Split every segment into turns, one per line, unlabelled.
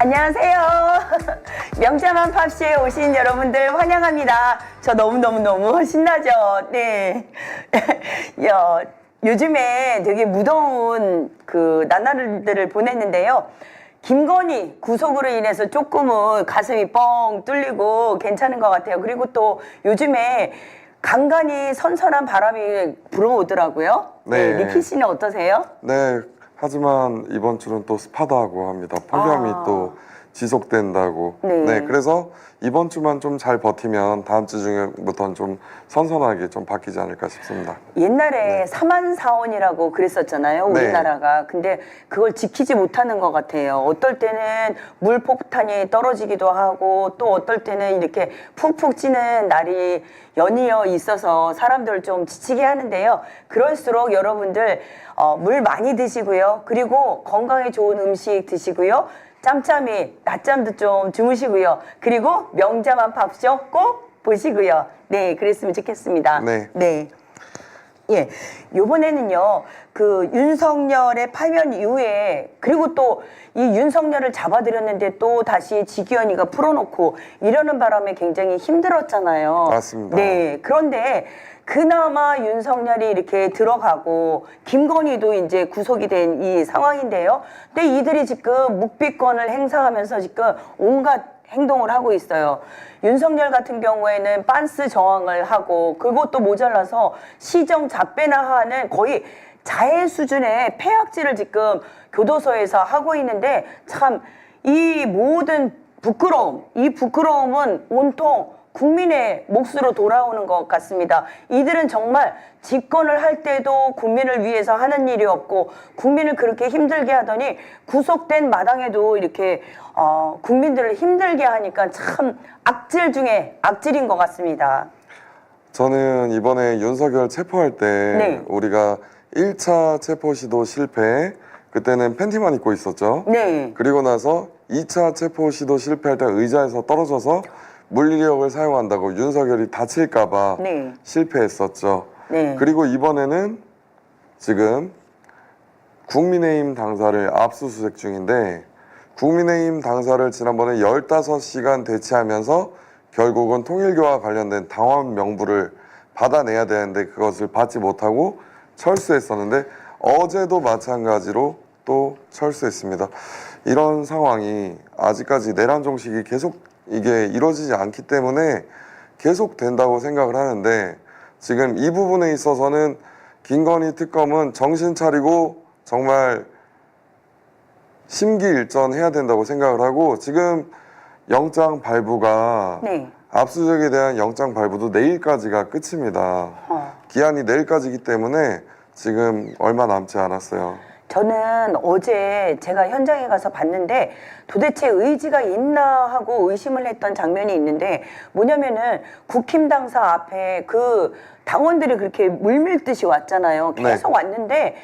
안녕하세요. 명자만 팝시에 오신 여러분들 환영합니다. 저 너무너무 신나죠? 네. 요즘에 되게 무더운 나날들을 보냈는데요. 김건희 구속으로 인해서 조금은 가슴이 뻥 뚫리고 괜찮은 것 같아요. 그리고 또 요즘에 간간히 선선한 바람이 불어오더라고요. 네. 리키 씨는 어떠세요?
네, 하지만 이번 주는 또 습하다고 합니다. 폭염이 또 지속된다고.
네.
그래서 이번 주만 좀 잘 버티면 다음 주 중부터는 좀 선선하게 좀 바뀌지 않을까 싶습니다.
옛날에 사만사원이라고 그랬었잖아요, 우리나라가. 근데 그걸 지키지 못하는 것 같아요. 어떨 때는 물폭탄이 떨어지기도 하고 또 어떨 때는 이렇게 푹푹 찌는 날이 연이어 있어서 사람들을 좀 지치게 하는데요. 그럴수록 여러분들 물 많이 드시고요. 그리고 건강에 좋은 음식 드시고요. 짬짬이 낮잠도 좀 주무시고요. 그리고 명자만 팝쇼 꼭 보시고요. 네, 그랬으면 좋겠습니다.
네.
예, 요번에는요, 윤석열의 파면 이후에, 그리고 또 이 윤석열을 잡아들였는데 또 다시 지기현이가 풀어놓고 이러는 바람에 굉장히 힘들었잖아요.
맞습니다.
네, 그런데 그나마 윤석열이 이렇게 들어가고 김건희도 이제 구속이 된 이 상황인데요. 근데 이들이 지금 묵비권을 행사하면서 지금 온갖 행동을 하고 있어요. 윤석열 같은 경우에는 빤스 저항을 하고 그것도 모자라서 시정 잡배나하는 거의 자해 수준의 폐악질을 지금 교도소에서 하고 있는데 참 이 모든 부끄러움, 이 부끄러움은 온통 국민의 몫으로 돌아오는 것 같습니다. 이들은 정말 집권을 할 때도 국민을 위해서 하는 일이 없고 국민을 그렇게 힘들게 하더니 구속된 마당에도 이렇게 국민들을 힘들게 하니까 참 악질 중에 악질인 것 같습니다.
저는 이번에 윤석열 체포할 때 우리가 1차 체포 시도 실패, 그때는 팬티만 입고 있었죠.
네.
그리고 나서 2차 체포 시도 실패할 때 의자에서 떨어져서 물리력을 사용한다고 윤석열이 다칠까봐 실패했었죠. 그리고 이번에는 지금 국민의힘 당사를 압수수색 중인데 국민의힘 당사를 지난번에 15시간 대치하면서 결국은 통일교와 관련된 당원 명부를 받아내야 되는데 그것을 받지 못하고 철수했었는데 어제도 마찬가지로 또 철수했습니다. 이런 상황이 아직까지 내란 종식이 계속 이게 이루어지지 않기 때문에 계속 된다고 생각을 하는데 지금 이 부분에 있어서는 김건희 특검은 정신 차리고 정말 심기일전해야 된다고 생각을 하고 지금 영장 발부가 압수수색에 대한 영장 발부도 내일까지가 끝입니다. 기한이 내일까지이기 때문에 지금 얼마 남지 않았어요.
저는 어제 제가 현장에 가서 봤는데 도대체 의지가 있나 하고 의심을 했던 장면이 있는데 뭐냐면은 국힘 당사 앞에 그 당원들이 그렇게 물밀듯이 왔잖아요. 계속 왔는데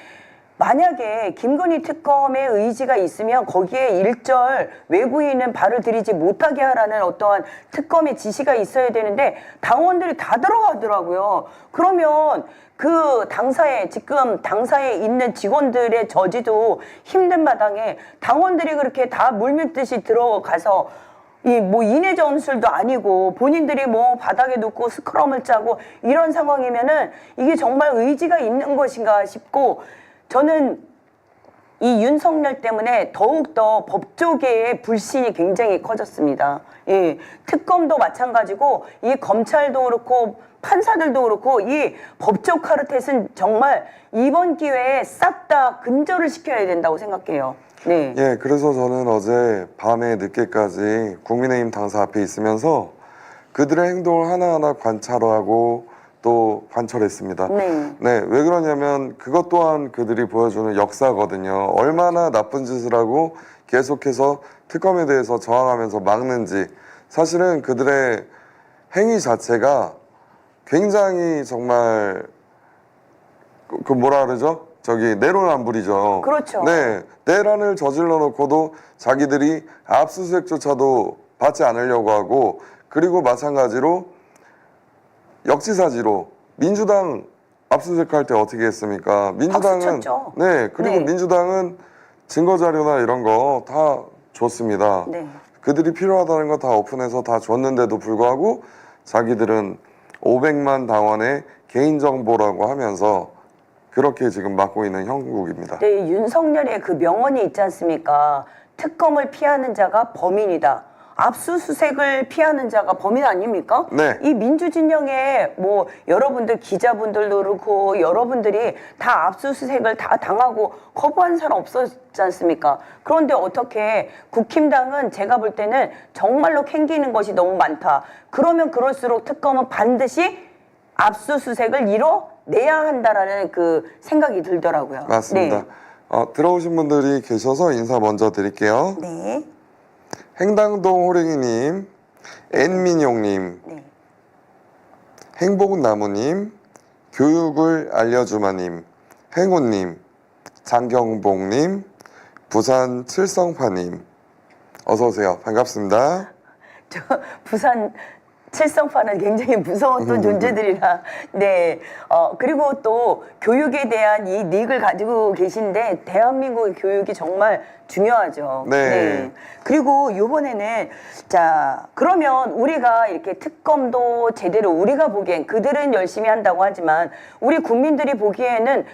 만약에 김건희 특검의 의지가 있으면 거기에 일절 외부인은 발을 들이지 못하게 하라는 어떠한 특검의 지시가 있어야 되는데 당원들이 다 들어가더라고요. 그러면 그 지금 당사에 있는 직원들의 저지도 힘든 마당에 당원들이 그렇게 다 물밀듯이 들어가서 인해 전술도 아니고 본인들이 바닥에 눕고 스크럼을 짜고 이런 상황이면은 이게 정말 의지가 있는 것인가 싶고 저는 이 윤석열 때문에 더욱더 법조계의 불신이 굉장히 커졌습니다. 예, 특검도 마찬가지고 이 검찰도 그렇고 판사들도 그렇고 이 법조 카르텔은 정말 이번 기회에 싹 다 근절을 시켜야 된다고 생각해요. 네.
예, 그래서 저는 어제 밤에 늦게까지 국민의힘 당사 앞에 있으면서 그들의 행동을 하나하나 관찰하고 또 관철했습니다. 왜 그러냐면 그것 또한 그들이 보여주는 역사거든요. 얼마나 나쁜 짓을 하고 계속해서 특검에 대해서 저항하면서 막는지 사실은 그들의 행위 자체가 굉장히 정말 뭐라 그러죠? 내로남불이죠.
그렇죠.
내란을 저질러 놓고도 자기들이 압수수색조차도 받지 않으려고 하고 그리고 마찬가지로 역지사지로 민주당 압수수색할 때 어떻게 했습니까? 민주당은
박수 쳤죠.
그리고 민주당은 증거 자료나 이런 거 다 줬습니다.
네.
그들이 필요하다는 거 다 오픈해서 다 줬는데도 불구하고 자기들은 500만 당원의 개인정보라고 하면서 그렇게 지금 맡고 있는 형국입니다.
네, 윤석열의 그 명언이 있지 않습니까? 특검을 피하는 자가 범인이다. 압수수색을 피하는 자가 범인 아닙니까?
네.
이 민주진영에 뭐 여러분들 기자분들도 그렇고 여러분들이 다 압수수색을 다 당하고 거부한 사람 없었지 않습니까? 그런데 어떻게 국힘당은 제가 볼 때는 정말로 캥기는 것이 너무 많다. 그러면 그럴수록 특검은 반드시 압수수색을 이뤄내야 한다라는 그 생각이 들더라고요.
맞습니다.
네.
들어오신 분들이 계셔서 인사 먼저 드릴게요.
네.
행당동 호랭이님, 앤민용님,
네.
행복나무님, 교육을 알려주마님, 행운님, 장경봉님, 부산 칠성파님, 어서 오세요. 반갑습니다.
저 부산 칠성파는 굉장히 무서웠던 존재들이라 네 그리고 또 교육에 대한 이 닉을 가지고 계신데 대한민국의 교육이 정말 중요하죠.
네.
그리고 이번에는 자 그러면 우리가 이렇게 특검도 제대로 우리가 보기엔 그들은 열심히 한다고 하지만 우리 국민들이 보기에는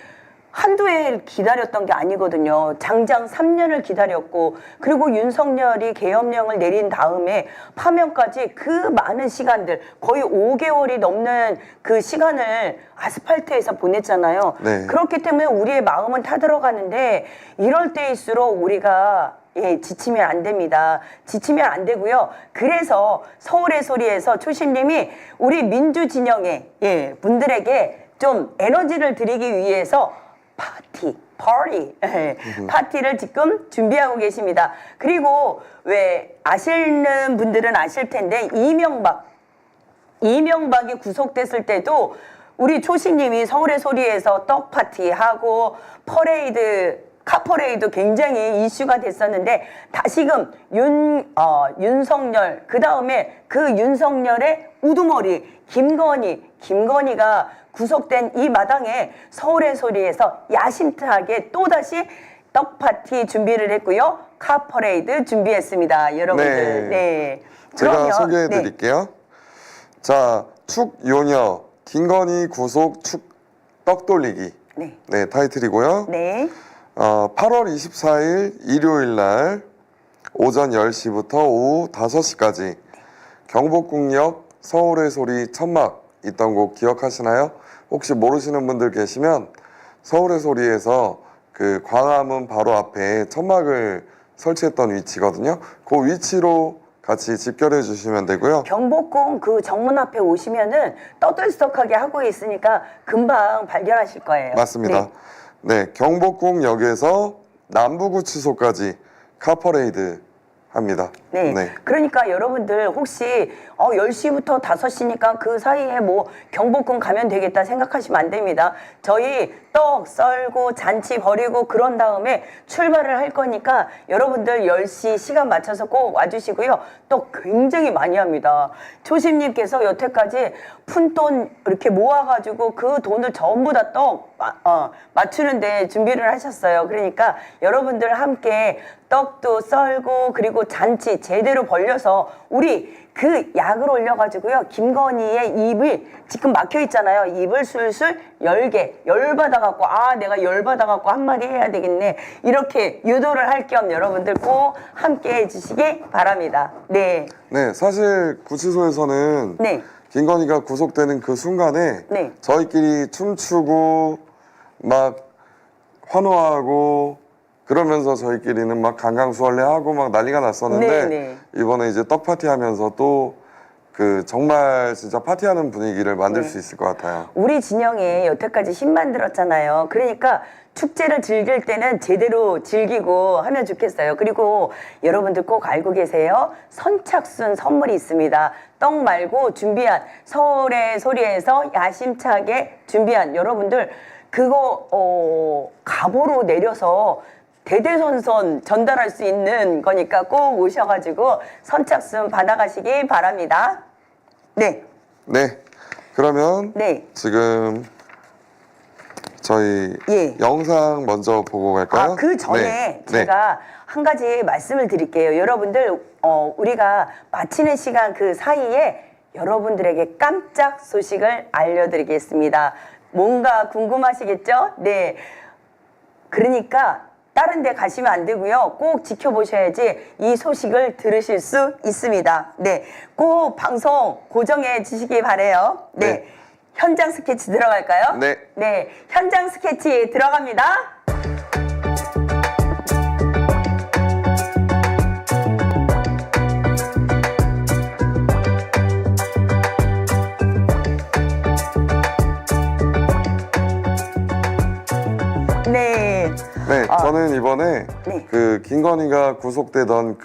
한두 해를 기다렸던 게 아니거든요. 장장 3년을 기다렸고 그리고 윤석열이 계엄령을 내린 다음에 파면까지 그 많은 시간들 거의 5개월이 넘는 그 시간을 아스팔트에서 보냈잖아요.
네.
그렇기 때문에 우리의 마음은 타들어가는데 이럴 때일수록 우리가 지치면 안 됩니다. 지치면 안 되고요. 그래서 서울의 소리에서 초심님이 우리 민주진영의 분들에게 좀 에너지를 드리기 위해서 파티를 지금 준비하고 계십니다. 그리고 왜 아시는 분들은 아실 텐데 이명박이 구속됐을 때도 우리 초심님이 서울의 소리에서 떡 파티하고 카퍼레이드 굉장히 이슈가 됐었는데 다시금 윤석열 그 다음에 그 윤석열의 우두머리 김건희가 구속된 이 마당에 서울의 소리에서 야심차게 또다시 떡파티 준비를 했고요. 카퍼레이드 준비했습니다. 여러분들. 네.
제가 소개해 드릴게요. 자, 축요녀 김건희 구속 떡 돌리기. 네, 타이틀이고요.
네.
8월 24일 일요일 날 오전 10시부터 오후 5시까지 경복궁역 서울의 소리 천막 있던 곳 기억하시나요? 혹시 모르시는 분들 계시면 서울의 소리에서 그 광화문 바로 앞에 천막을 설치했던 위치거든요. 그 위치로 같이 집결해 주시면 되고요.
경복궁 그 정문 앞에 오시면은 떠들썩하게 하고 있으니까 금방 발견하실 거예요.
맞습니다. 네, 경복궁역에서 남부구치소까지 카퍼레이드 합니다.
네. 그러니까 여러분들 혹시 10시부터 5시니까 그 사이에 뭐 경복궁 가면 되겠다 생각하시면 안 됩니다. 저희 떡 썰고 잔치 벌이고 그런 다음에 출발을 할 거니까 여러분들 10시 시간 맞춰서 꼭 와주시고요. 떡 굉장히 많이 합니다. 초심님께서 여태까지 푼돈 이렇게 모아가지고 그 돈을 전부 다 떡 맞추는데 준비를 하셨어요. 그러니까 여러분들 함께 떡도 썰고 그리고 잔치 제대로 벌려서 우리 그 약을 올려가지고요. 김건희의 입을 지금 막혀 있잖아요. 입을 술술 열게 열받아갖고 내가 열받아갖고 한마디 해야 되겠네. 이렇게 유도를 할 겸 여러분들 꼭 함께 해주시기 바랍니다. 네.
네, 사실 구치소에서는 김건희가 구속되는 그 순간에 저희끼리 춤추고 막 환호하고 그러면서 저희끼리는 막 강강수월래하고 막 난리가 났었는데 이번에 이제 떡 파티 하면서 또 그 정말 진짜 파티하는 분위기를 만들 수 있을 것 같아요.
우리 진영에 여태까지 힘 만들었잖아요. 그러니까 축제를 즐길 때는 제대로 즐기고 하면 좋겠어요. 그리고 여러분들 꼭 알고 계세요. 선착순 선물이 있습니다. 떡 말고 준비한 서울의 소리에서 야심차게 준비한 여러분들 그거 가보로 내려서 대대손손 전달할 수 있는 거니까 꼭 오셔가지고 선착순 받아가시기 바랍니다. 네.
그러면 지금 저희
예.
영상 먼저 보고 갈까요?
그 전에
네.
제가 한 가지 말씀을 드릴게요. 여러분들 우리가 마치는 시간 그 사이에 여러분들에게 깜짝 소식을 알려드리겠습니다. 뭔가 궁금하시겠죠? 네. 그러니까 다른 데 가시면 안 되고요. 꼭 지켜보셔야지 이 소식을 들으실 수 있습니다. 네. 꼭 방송 고정해 주시기 바래요. 네.
네.
현장 스케치 들어갈까요?
네.
네. 현장 스케치 들어갑니다. 네.
네, 저는 이번에
네.
그 김건희가 구속되던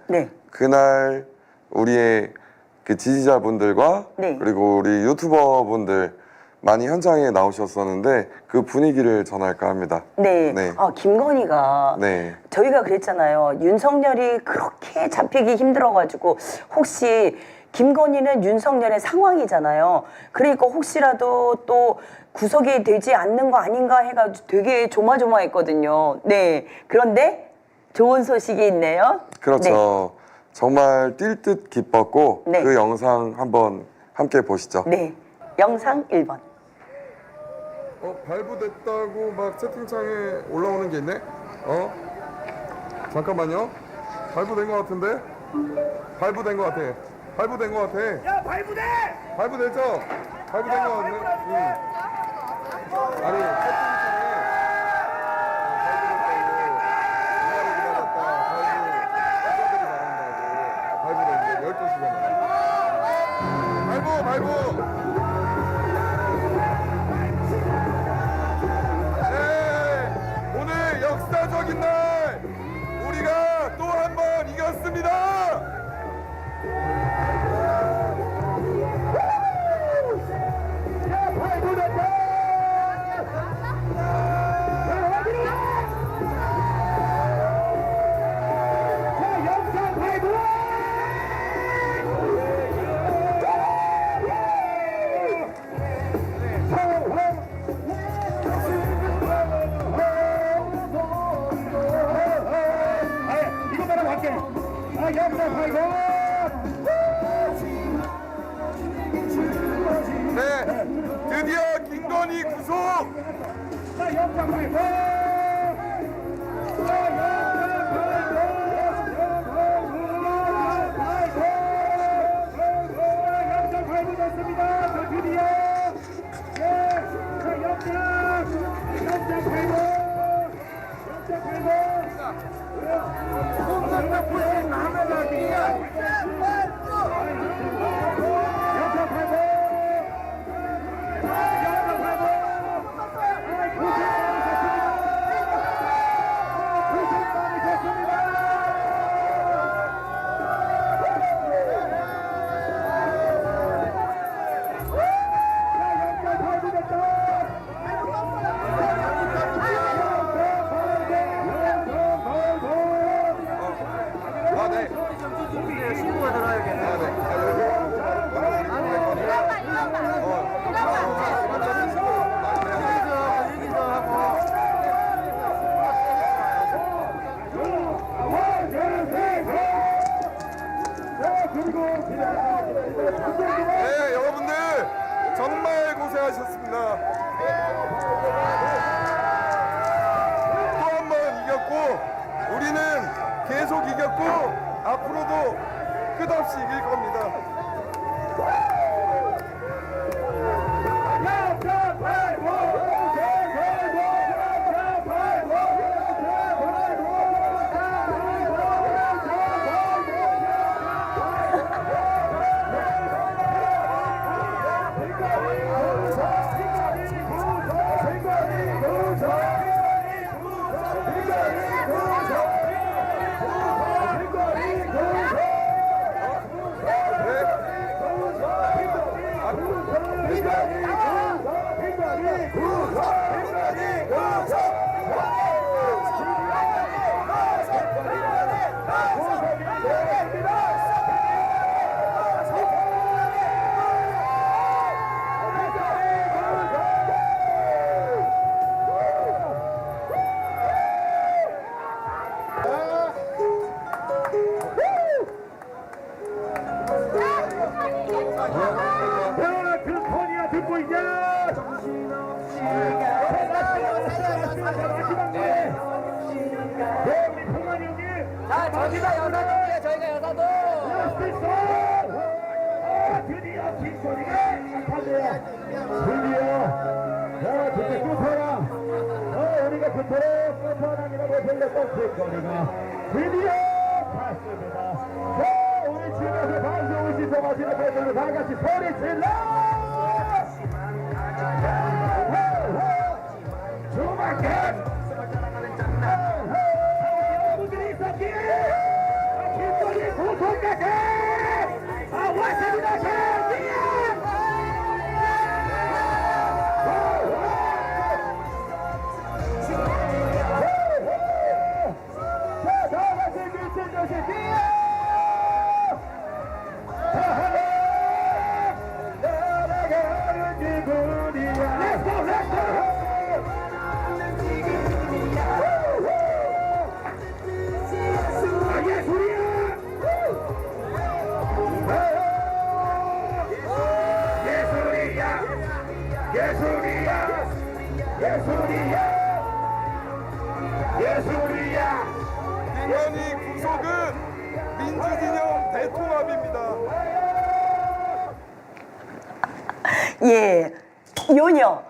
네.
그날 우리의 그 지지자분들과
네.
그리고 우리 유튜버분들 많이 현장에 나오셨었는데 그 분위기를 전할까 합니다.
네.
네.
김건희가
네.
저희가 그랬잖아요. 윤석열이 그렇게 잡히기 힘들어가지고 혹시 김건희는 윤석열의 상황이잖아요. 그러니까 혹시라도 또 구속이 되지 않는 거 아닌가 해가지고 되게 조마조마했거든요. 네. 그런데 좋은 소식이 있네요.
그렇죠. 정말 뛸 듯 기뻤고
네.
그 영상 한번 함께 보시죠.
네. 영상 1번.
발부됐다고 막 채팅창에 올라오는 게 있네? 잠깐만요. 발부된 것 같은데? 발부된 것 같아. 발부된 것 같아.
야 발부돼!
발부됐죠? 발부된 것 같네. 응. 아니, 채팅창에 발부됐는데 12시간에. 발부! 네, 오늘 역사적인 날 우리가 또 한 번 이겼습니다. 네, 드디어 김건희 구속! 네, 여러분들 정말 고생하셨습니다. 또 한 번 이겼고 우리는 계속 이겼고 앞으로도 끝없이 이길 겁니다. 네.
저희가 여사도예요. 저희가 여사도. 드디어 김건희가 나타나요. 드디어 드디어 구토랑 우리가 구토랑 구토랑이라고 불렸던 김건희가 드디어 갔습니다. 자, 우리 집에서 방송 오시서 마시는 분들 다 같이 소리 질러! 주말견! 여러분들이 있었기에 김건희 구토까지 왔습니다.
기한이 구속은 민주진영 대통합입니다.
예, 요녀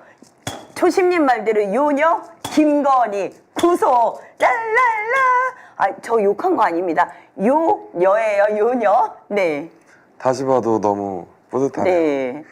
초심님 말대로 요녀 김건희 구속 랄랄라. 아, 저 욕한 거 아닙니다. 요녀예요, 요녀. 네.
다시 봐도 너무 뿌듯하네요.
네.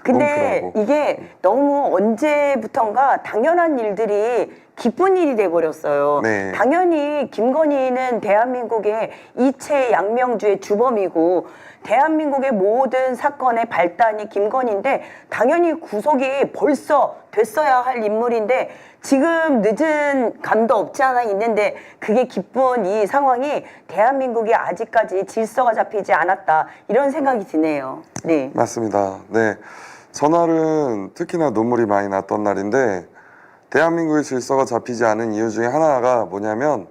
근데
뭉클하고.
이게 너무 언제부턴가 당연한 일들이 기쁜 일이 돼버렸어요.
네.
당연히 김건희는 대한민국의 이채 양명주의 주범이고 대한민국의 모든 사건의 발단이 김건희인데 당연히 구속이 벌써 됐어야 할 인물인데 지금 늦은 감도 없지 않아 있는데 그게 기쁜 이 상황이 대한민국이 아직까지 질서가 잡히지 않았다 이런 생각이 드네요. 네.
맞습니다. 네. 전날은 특히나 눈물이 많이 났던 날인데 대한민국의 질서가 잡히지 않은 이유 중에 하나가 뭐냐면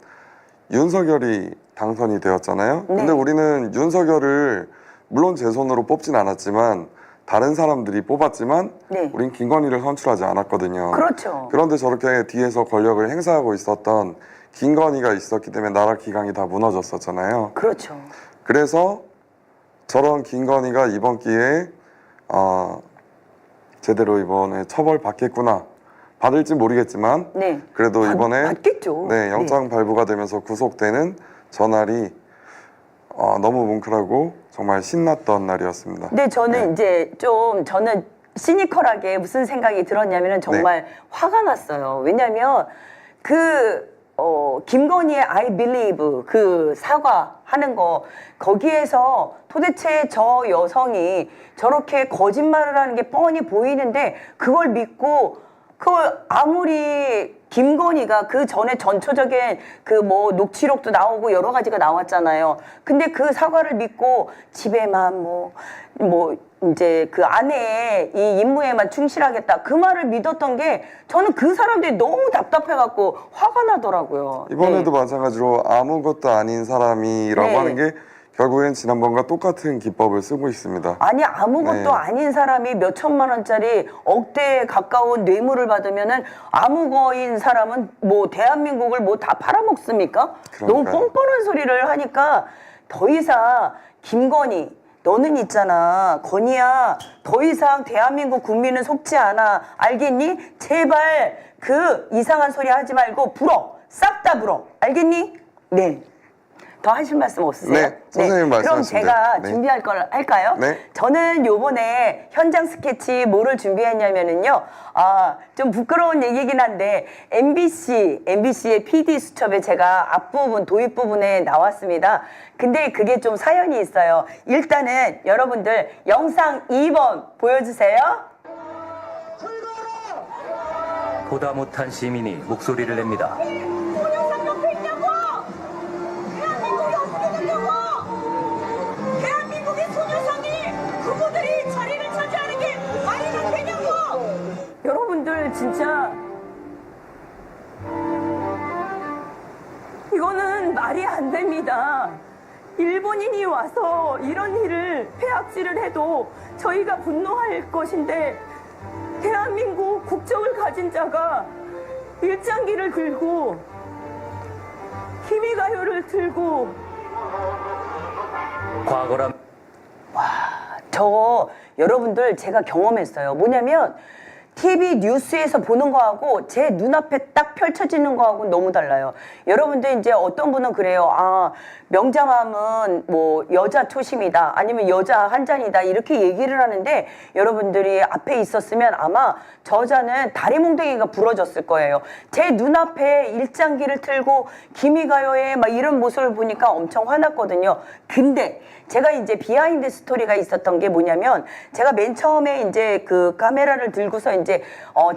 윤석열이 당선이 되었잖아요.
네.
근데 우리는 윤석열을 물론 제 손으로 뽑진 않았지만 다른 사람들이 뽑았지만
네.
우린 김건희를 선출하지 않았거든요.
그렇죠.
그런데 저렇게 뒤에서 권력을 행사하고 있었던 김건희가 있었기 때문에 나라 기강이 다 무너졌었잖아요.
그렇죠.
그래서 저런 김건희가 이번 기회에 제대로 이번에 처벌 받겠구나. 받을지 모르겠지만
네.
그래도 이번에
받겠죠.
네, 영장 발부가 되면서 구속되는 전날이 너무 뭉클하고 정말 신났던 날이었습니다.
근데 저는 이제 좀 저는 시니컬하게 무슨 생각이 들었냐면은 정말 화가 났어요. 왜냐면 김건희의 I believe 그 사과하는 거 거기에서 도대체 저 여성이 저렇게 거짓말을 하는 게 뻔히 보이는데 그걸 믿고 그걸 아무리 김건희가 그 전에 전초적인 그 뭐 녹취록도 나오고 여러 가지가 나왔잖아요. 근데 그 사과를 믿고 집에만 뭐 이제 그 아내의 이 임무에만 충실하겠다 그 말을 믿었던 게 저는 그 사람들이 너무 답답해갖고 화가 나더라고요.
이번에도
네.
마찬가지로 아무것도 아닌 사람이라고
네.
하는 게 결국엔 지난번과 똑같은 기법을 쓰고 있습니다.
아니 아무것도
네.
아닌 사람이 몇 천만 원짜리 억대에 가까운 뇌물을 받으면은 아무거인 사람은 뭐 대한민국을 뭐 다 팔아먹습니까? 너무
그러니까요.
뻔뻔한 소리를 하니까 더 이상 김건희 너는 있잖아 건희야 더 이상 대한민국 국민은 속지 않아 알겠니? 제발 그 이상한 소리 하지 말고 불어 싹 다 불어 알겠니? 네. 더 하실 말씀 없으세요?
네, 선생님
그럼
말씀하시면
제가
돼요. 네.
준비할 걸 할까요?
네.
저는 요번에 현장 스케치 뭐를 준비했냐면은요, 좀 부끄러운 얘기긴 한데, MBC의 PD 수첩에 제가 앞부분, 도입 부분에 나왔습니다. 근데 그게 좀 사연이 있어요. 일단은 여러분들 영상 2번 보여주세요.
보다 못한 시민이 목소리를 냅니다.
소녀상 옆에 있냐고! 대한민국이 어떻게 되냐고! 대한민국의 소녀상이 그분들이 자리를 차지하는 게 말이나 되냐고!
여러분들 진짜 이거는 말이 안 됩니다. 일본인이 와서 이런 일을 폐악질을 해도 저희가 분노할 것인데 대한민국 국적을 가진 자가 일장기를 들고 기미가요를 들고
과거란
저 여러분들 제가 경험했어요. 뭐냐면 TV 뉴스에서 보는 거하고 제 눈앞에 딱 펼쳐지는 거하고 너무 달라요. 여러분들 이제 어떤 분은 그래요. 아, 명장함은 뭐 여자 초심이다. 아니면 여자 한 잔이다. 이렇게 얘기를 하는데 여러분들이 앞에 있었으면 아마 저 여자는 다리 몽둥이가 부러졌을 거예요. 제 눈앞에 일장기를 틀고 기미가요에 막 이런 모습을 보니까 엄청 화났거든요. 근데 제가 이제 비하인드 스토리가 있었던 게 뭐냐면 제가 맨 처음에 이제 그 카메라를 들고서 이제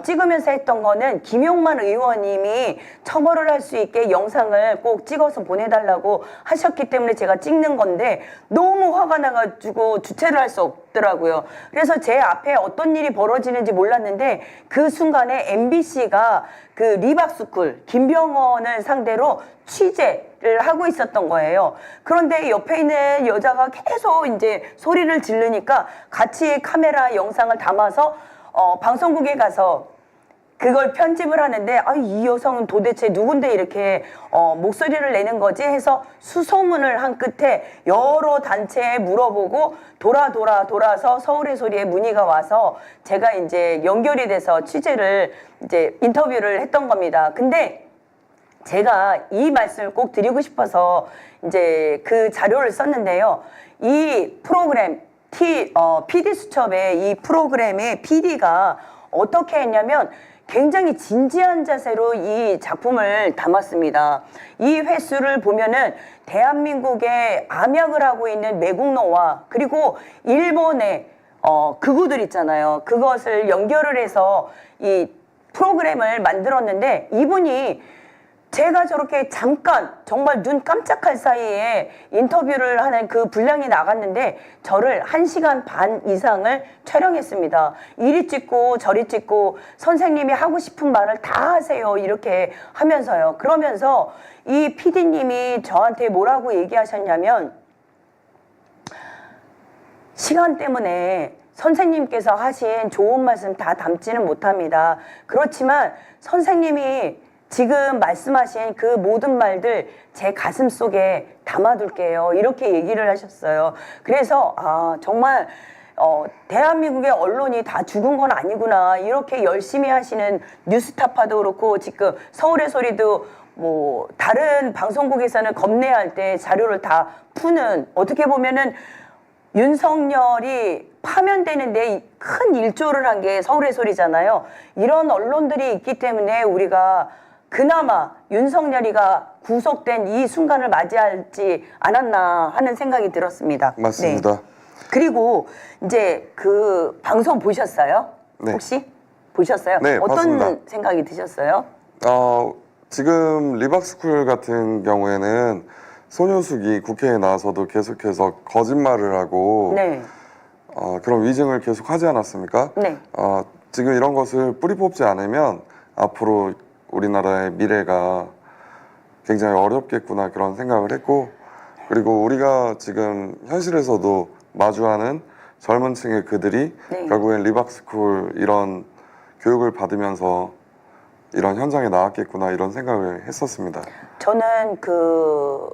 찍으면서 했던 거는 김용만 의원님이 처벌을 할 수 있게 영상을 꼭 찍어서 보내달라고 하셨기 때문에 제가 찍는 건데 너무 화가 나가지고 주체를 할 수 없더라고요. 그래서 제 앞에 어떤 일이 벌어지는지 몰랐는데 그 순간에 MBC가 그 리박스쿨 김병원을 상대로 취재를 하고 있었던 거예요. 그런데 옆에 있는 여자가 계속 이제 소리를 지르니까 같이 카메라 영상을 담아서 방송국에 가서 그걸 편집을 하는데 아, 이 여성은 도대체 누군데 이렇게 목소리를 내는 거지 해서 수소문을 한 끝에 여러 단체에 물어보고 돌아서 서울의 소리에 문의가 와서 제가 이제 연결이 돼서 취재를 이제 인터뷰를 했던 겁니다. 근데 제가 이 말씀을 꼭 드리고 싶어서 이제 그 자료를 썼는데요. 이 프로그램 PD수첩의 이 프로그램의 PD가 어떻게 했냐면 굉장히 진지한 자세로 이 작품을 담았습니다. 이 횟수를 보면은 대한민국에 암약을 하고 있는 매국노와 그리고 일본의 극우들 있잖아요. 그것을 연결을 해서 이 프로그램을 만들었는데 이분이 제가 저렇게 잠깐 정말 눈 깜짝할 사이에 인터뷰를 하는 그 분량이 나갔는데 저를 1시간 반 이상을 촬영했습니다. 이리 찍고 저리 찍고 선생님이 하고 싶은 말을 다 하세요 이렇게 하면서요. 그러면서 이 PD님이 저한테 뭐라고 얘기하셨냐면 시간 때문에 선생님께서 하신 좋은 말씀 다 담지는 못합니다. 그렇지만 선생님이 지금 말씀하신 그 모든 말들 제 가슴 속에 담아둘게요. 이렇게 얘기를 하셨어요. 그래서 아 정말 대한민국의 언론이 다 죽은 건 아니구나. 이렇게 열심히 하시는 뉴스타파도 그렇고 지금 서울의 소리도 뭐 다른 방송국에서는 겁내할 때 자료를 다 푸는 어떻게 보면은 윤석열이 파면되는데 큰 일조를 한 게 서울의 소리잖아요. 이런 언론들이 있기 때문에 우리가 그나마 윤석열이가 구속된 이 순간을 맞이하지 않았나 하는 생각이 들었습니다.
맞습니다.
네. 그리고 이제 그 방송 보셨어요?
네.
혹시 보셨어요?
네,
어떤
봤습니다.
생각이 드셨어요?
지금 리박스쿨 같은 경우에는 손효숙이 국회에 나와서도 계속해서 거짓말을 하고
네.
그런 위증을 계속 하지 않았습니까?
네.
지금 이런 것을 뿌리 뽑지 않으면 앞으로 우리나라의 미래가 굉장히 어렵겠구나 그런 생각을 했고 그리고 우리가 지금 현실에서도 마주하는 젊은 층의 그들이
네.
결국엔 리박스쿨 이런 교육을 받으면서 이런 현장에 나왔겠구나 이런 생각을 했었습니다.
저는 그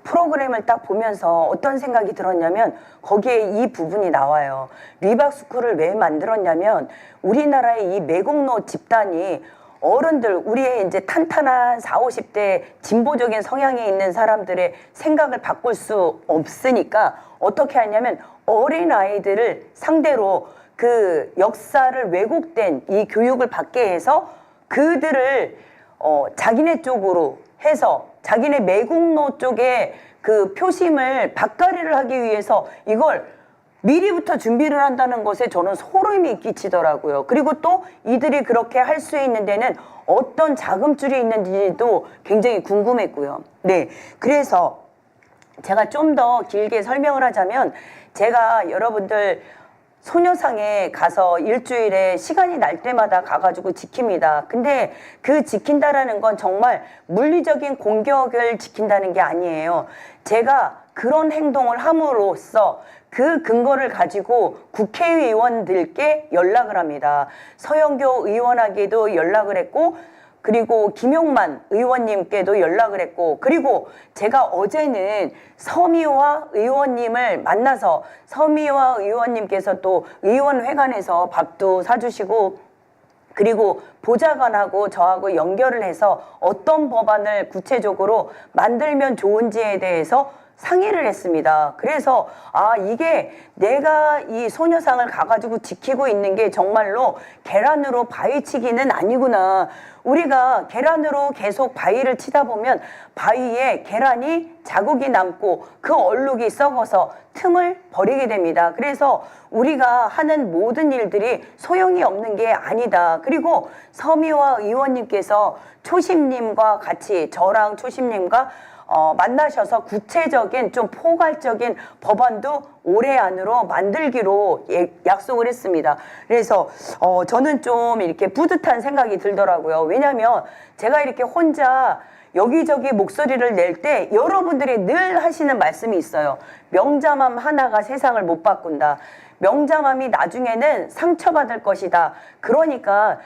프로그램을 딱 보면서 어떤 생각이 들었냐면 거기에 이 부분이 나와요. 리박스쿨을 왜 만들었냐면 우리나라의 이 매국노 집단이 어른들 우리의 이제 탄탄한 40, 50대 진보적인 성향이 있는 사람들의 생각을 바꿀 수 없으니까 어떻게 하냐면 어린 아이들을 상대로 그 역사를 왜곡된 이 교육을 받게 해서 그들을 자기네 쪽으로 해서 자기네 매국노 쪽에 그 표심을 밭가리를 하기 위해서 이걸 미리부터 준비를 한다는 것에 저는 소름이 끼치더라고요. 그리고 또 이들이 그렇게 할 수 있는 데는 어떤 자금줄이 있는지도 굉장히 궁금했고요. 네, 그래서 제가 좀 더 길게 설명을 하자면 제가 여러분들 소녀상에 가서 일주일에 시간이 날 때마다 가가지고 지킵니다. 근데 그 지킨다라는 건 정말 물리적인 공격을 지킨다는 게 아니에요. 제가 그런 행동을 함으로써 그 근거를 가지고 국회의원들께 연락을 합니다. 서영교 의원에게도 연락을 했고 그리고 김용만 의원님께도 연락을 했고, 그리고 제가 어제는 서미화 의원님을 만나서 서미화 의원님께서 또 의원회관에서 밥도 사주시고, 그리고 보좌관하고 저하고 연결을 해서 어떤 법안을 구체적으로 만들면 좋은지에 대해서 상의를 했습니다. 그래서 이게 내가 이 소녀상을 가가지고 지키고 있는 게 정말로 계란으로 바위치기는 아니구나. 우리가 계란으로 계속 바위를 치다 보면 바위에 계란이 자국이 남고 그 얼룩이 썩어서 틈을 버리게 됩니다. 그래서 우리가 하는 모든 일들이 소용이 없는 게 아니다. 그리고 서미화 의원님께서 초심님과 같이, 저랑 초심님과 만나셔서 구체적인 좀 포괄적인 법안도 올해 안으로 만들기로 약속을 했습니다. 그래서 저는 좀 이렇게 뿌듯한 생각이 들더라고요. 왜냐하면 제가 이렇게 혼자 여기저기 목소리를 낼 때 여러분들이 늘 하시는 말씀이 있어요. 명자맘 하나가 세상을 못 바꾼다. 명자맘이 나중에는 상처받을 것이다. 그러니까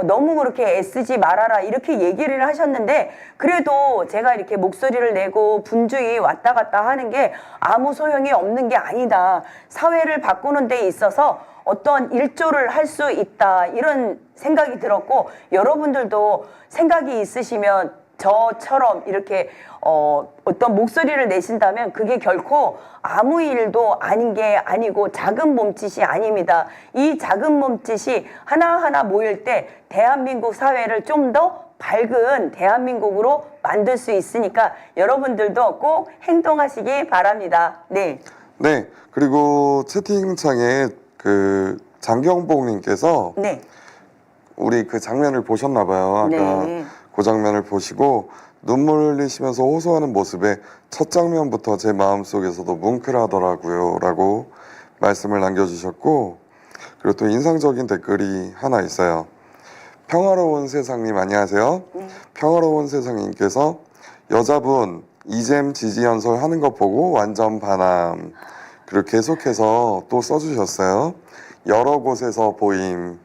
너무 그렇게 애쓰지 말아라, 이렇게 얘기를 하셨는데, 그래도 제가 이렇게 목소리를 내고 분주히 왔다 갔다 하는 게 아무 소용이 없는 게 아니다. 사회를 바꾸는 데 있어서 어떤 일조를 할 수 있다, 이런 생각이 들었고, 여러분들도 생각이 있으시면 저처럼 이렇게 어떤 목소리를 내신다면 그게 결코 아무 일도 아닌 게 아니고 작은 몸짓이 아닙니다. 이 작은 몸짓이 하나하나 모일 때 대한민국 사회를 좀 더 밝은 대한민국으로 만들 수 있으니까 여러분들도 꼭 행동하시기 바랍니다. 네.
네. 그리고 채팅창에 그 장경복님께서
네.
우리 그 장면을 보셨나 봐요. 아까
네.
그 장면을 보시고 눈물 흘리시면서 호소하는 모습에 첫 장면부터 제 마음속에서도 뭉클하더라고요 라고 말씀을 남겨주셨고, 그리고 또 인상적인 댓글이 하나 있어요. 평화로운 세상님 안녕하세요. 평화로운 세상님께서 여자분 이잼 지지 연설 하는 거 보고 완전 반함. 그리고 계속해서 또 써주셨어요. 여러 곳에서 보임.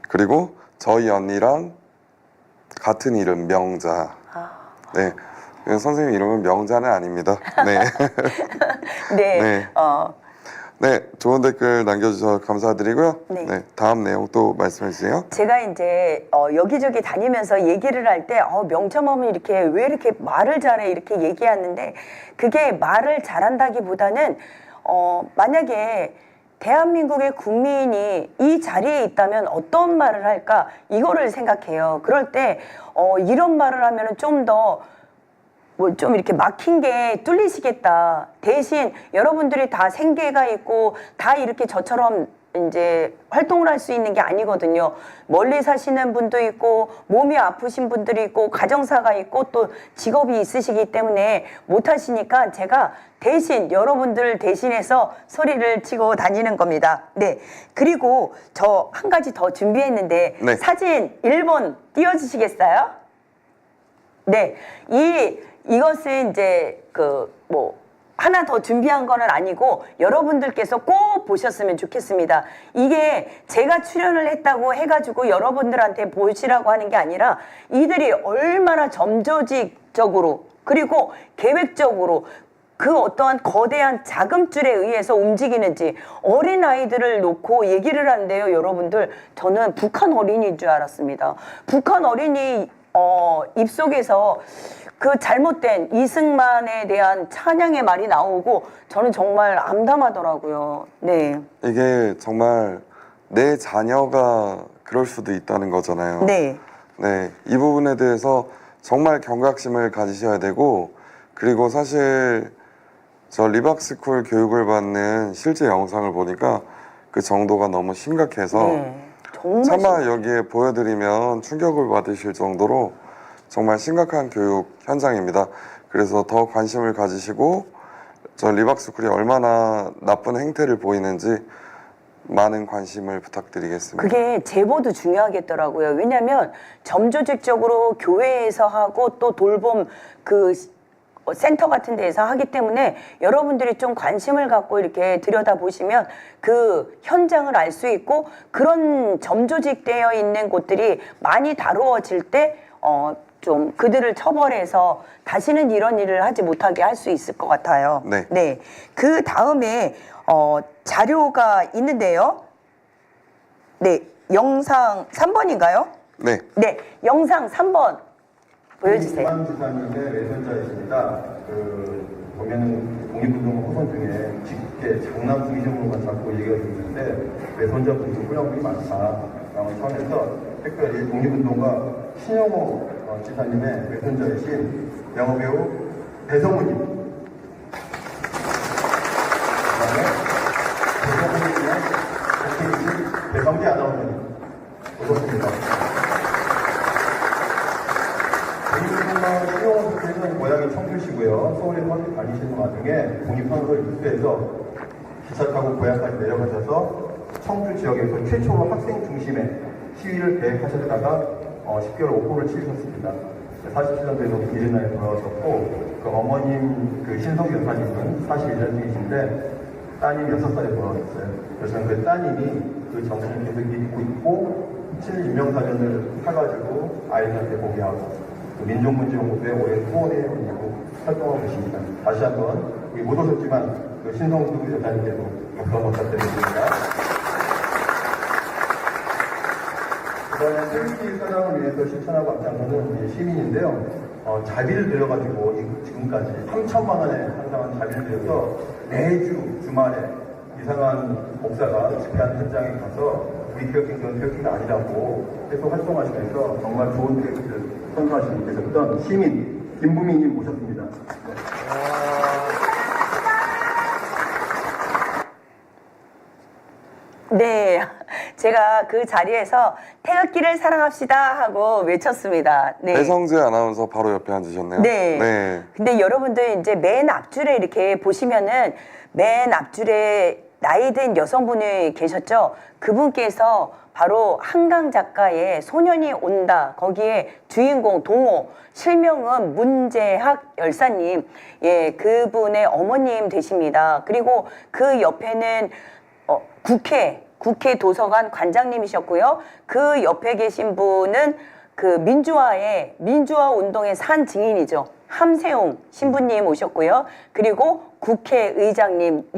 그리고 저희 언니랑 같은 이름 명자. 네, 선생님 이름은 명자는 아닙니다. 네.
네.
네. 네, 좋은 댓글 남겨주셔서 감사드리고요.
네.
네, 다음 내용 또 말씀해 주세요.
제가 이제 여기저기 다니면서 얘기를 할 때 명자맘은 이렇게 왜 이렇게 말을 잘해, 이렇게 얘기하는데, 그게 말을 잘한다기보다는 만약에 대한민국의 국민이 이 자리에 있다면 어떤 말을 할까, 이거를 생각해요. 그럴 때 이런 말을 하면은 좀 더 좀 이렇게 막힌 게 뚫리시겠다. 대신 여러분들이 다 생계가 있고 다 이렇게 저처럼 이제 활동을 할 수 있는 게 아니거든요. 멀리 사시는 분도 있고 몸이 아프신 분들이 있고 가정사가 있고 또 직업이 있으시기 때문에 못 하시니까 제가 대신 여러분들 대신해서 소리를 치고 다니는 겁니다. 네. 그리고 저 한 가지 더 준비했는데,
네.
사진 1번 띄워주시겠어요? 네. 이것은 이제 하나 더 준비한 거는 아니고 여러분들께서 꼭 보셨으면 좋겠습니다. 이게 제가 출연을 했다고 해가지고 여러분들한테 보시라고 하는 게 아니라, 이들이 얼마나 점조직적으로 그리고 계획적으로 그 어떠한 거대한 자금줄에 의해서 움직이는지, 어린아이들을 놓고 얘기를 하는데요. 여러분들, 저는 북한 어린이인 줄 알았습니다. 북한 어린이 입속에서 그 잘못된 이승만에 대한 찬양의 말이 나오고 저는 정말 암담하더라고요. 네.
이게 정말 내 자녀가 그럴 수도 있다는 거잖아요.
네.
네, 이 부분에 대해서 정말 경각심을 가지셔야 되고, 그리고 사실 저 리박스쿨 교육을 받는 실제 영상을 보니까 그 정도가 너무 심각해서
정말
차마 여기에 보여드리면 충격을 받으실 정도로 정말 심각한 교육 현장입니다. 그래서 더 관심을 가지시고 저 리박스쿨이 얼마나 나쁜 행태를 보이는지 많은 관심을 부탁드리겠습니다.
그게 제보도 중요하겠더라고요. 왜냐하면 점조직적으로 교회에서 하고 또 돌봄 그 센터 같은 데에서 하기 때문에 여러분들이 좀 관심을 갖고 이렇게 들여다보시면 그 현장을 알 수 있고, 그런 점조직되어 있는 곳들이 많이 다루어질 때 좀 그들을 처벌해서 다시는 이런 일을 하지 못하게 할 수 있을 것 같아요.
네.
네. 그 다음에 자료가 있는데요. 네. 영상 3번인가요?
네.
네. 영상 3번 보여주세요.
이만 지사님의 외손자이십니다. 보면은 독립운동 후손 중에 직계 장남 중심으로만 자꾸 얘기가 있는데 외손자분들 훌륭한 분이 많다라는 차원에서 특별히 독립운동가 신영호 지사님의 외손자이신 영화배우 배성우님, 그다음에 배성우님의 대표이신 배성재 아나운서님 오셨습니다. 독립운동가 신영호 선생님은 고향이 청주시고요. 서울에 서울 다니시는 와중에 독립선언을 입수해서 기차 타고 고향까지 내려가셔서 청주 지역에서 최초로 학생 중심의 시위를 계획하셨다가 10개월 옥고를 치르셨습니다. 47년도에 기린나에 돌아오셨고 그 어머님 그 신성 여사님은 41년생이신데 따님 6살에 돌아오셨어요. 그래서 그 따님이 그 정신을 계속 믿고 있고 친일인명사전을 사가지고 아이들한테 보게 하고 민족문제연구소에 올해 후원회원이고 활동하고 계십니다. 다시 한번 못 오셨지만 그 신성수 여사님께도 박수 한번 부탁드립니다. 그다음에 태극기 사랑을 위해서 실천하고 앞장서는 시민인데요. 자비를 들여가지고 지금까지 3천만 원에 한상한 자비를 들여서 매주 주말에 이상한 목사가 집회하는 현장에 가서 우리 태극기는 태극기가 아니라고 계속 활동하시면서 정말 좋은 태극기를 선수하시고 계셨던 시민 김부민님 모셨습니다.
네, 제가 그 자리에서 태극기를 사랑합시다 하고 외쳤습니다. 네.
배성재 아나운서 바로 옆에 앉으셨네요.
네.
네.
근데 여러분들 이제 맨 앞줄에 이렇게 보시면은 맨 앞줄에 나이 든 여성분이 계셨죠? 그분께서 바로 한강 작가의 소년이 온다. 거기에 주인공 동호, 실명은 문재학 열사님. 예, 그분의 어머님 되십니다. 그리고 그 옆에는 국회 도서관 관장님이셨고요. 그 옆에 계신 분은 그 민주화 운동의 산 증인이죠. 함세웅 신부님 오셨고요. 그리고 국회의장님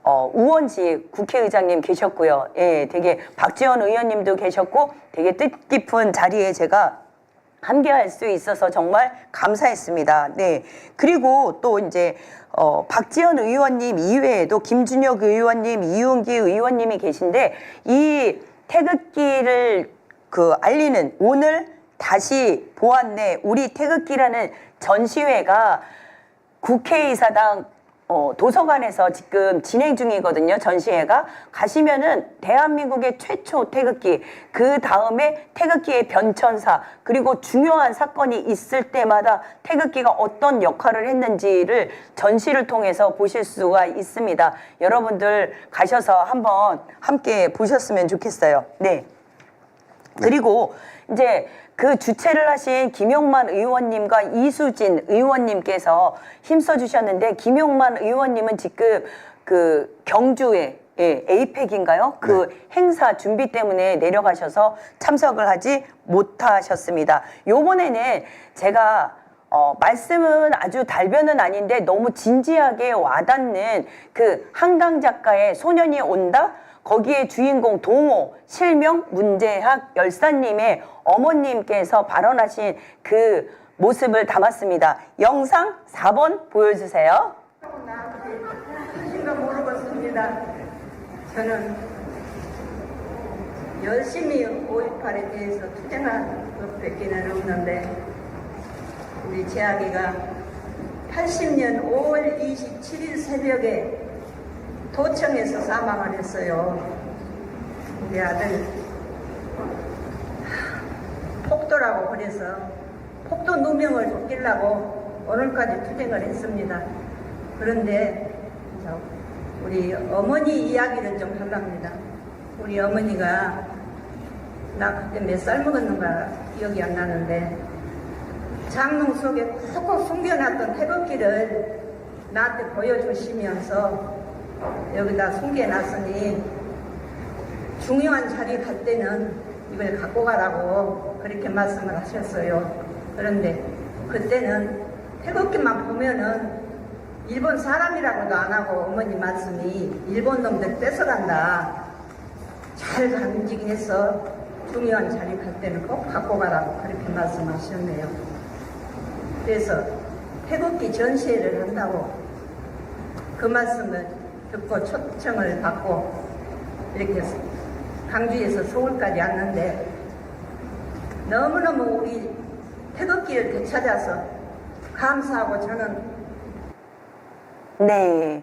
우원지 국회의장님 계셨고요. 예, 되게 박지원 의원님도 계셨고 되게 뜻깊은 자리에 제가 함께할 수 있어서 정말 감사했습니다. 네. 그리고 또 이제 박지원 의원님 이외에도 김준혁 의원님, 이윤기 의원님이 계신데 이 태극기를 알리는 오늘 다시 보았네 우리 태극기라는 전시회가 국회의사당 도서관에서 지금 진행 중이거든요. 전시회가. 가시면은 대한민국의 최초 태극기, 그 다음에 태극기의 변천사, 그리고 중요한 사건이 있을 때마다 태극기가 어떤 역할을 했는지를 전시를 통해서 보실 수가 있습니다. 여러분들 가셔서 한번 함께 보셨으면 좋겠어요. 네. 그리고 이제 그 주최를 하신 김용만 의원님과 이수진 의원님께서 힘써 주셨는데, 김용만 의원님은 지금 그 경주에 에이펙인가요? 그 행사 준비 때문에 내려가셔서 참석을 하지 못하셨습니다. 요번에는 제가 말씀은 아주 달변은 아닌데 너무 진지하게 와닿는 그 한강 작가의 소년이 온다? 거기에 주인공 동호, 실명 문재학 열사님의 어머님께서 발언하신 그 모습을 담았습니다. 영상 4번 보여주세요.
하신가 모르겠습니다. 저는 열심히 5.18에 대해서 투쟁한 것밖에는 없는데, 우리 재학이가 80년 5월 27일 새벽에 도청에서 사망을 했어요. 우리 아들 폭도라고 그래서 폭도 누명을 벗기려고 오늘까지 투쟁을 했습니다. 그런데 우리 어머니 이야기를 좀 하랍니다. 우리 어머니가 나 그때 몇 살 먹었는가 기억이 안 나는데 장롱 속에 콕콕 숨겨놨던 태극기를 나한테 보여주시면서 여기다 숨겨놨으니 중요한 자리 갈 때는 이걸 갖고 가라고 그렇게 말씀을 하셨어요. 그런데 그때는 태극기만 보면은 일본 사람이라고도 안 하고 어머니 말씀이 일본 놈들 뺏어간다. 잘 간직이 해서 중요한 자리 갈 때는 꼭 갖고 가라고 그렇게 말씀하셨네요. 그래서 태극기 전시회를 한다고 그 말씀을 듣고 초청을 받고 이렇게 강주에서 서울까지 왔는데 너무너무 우리 태극기를 되찾아서 감사하고 저는
네.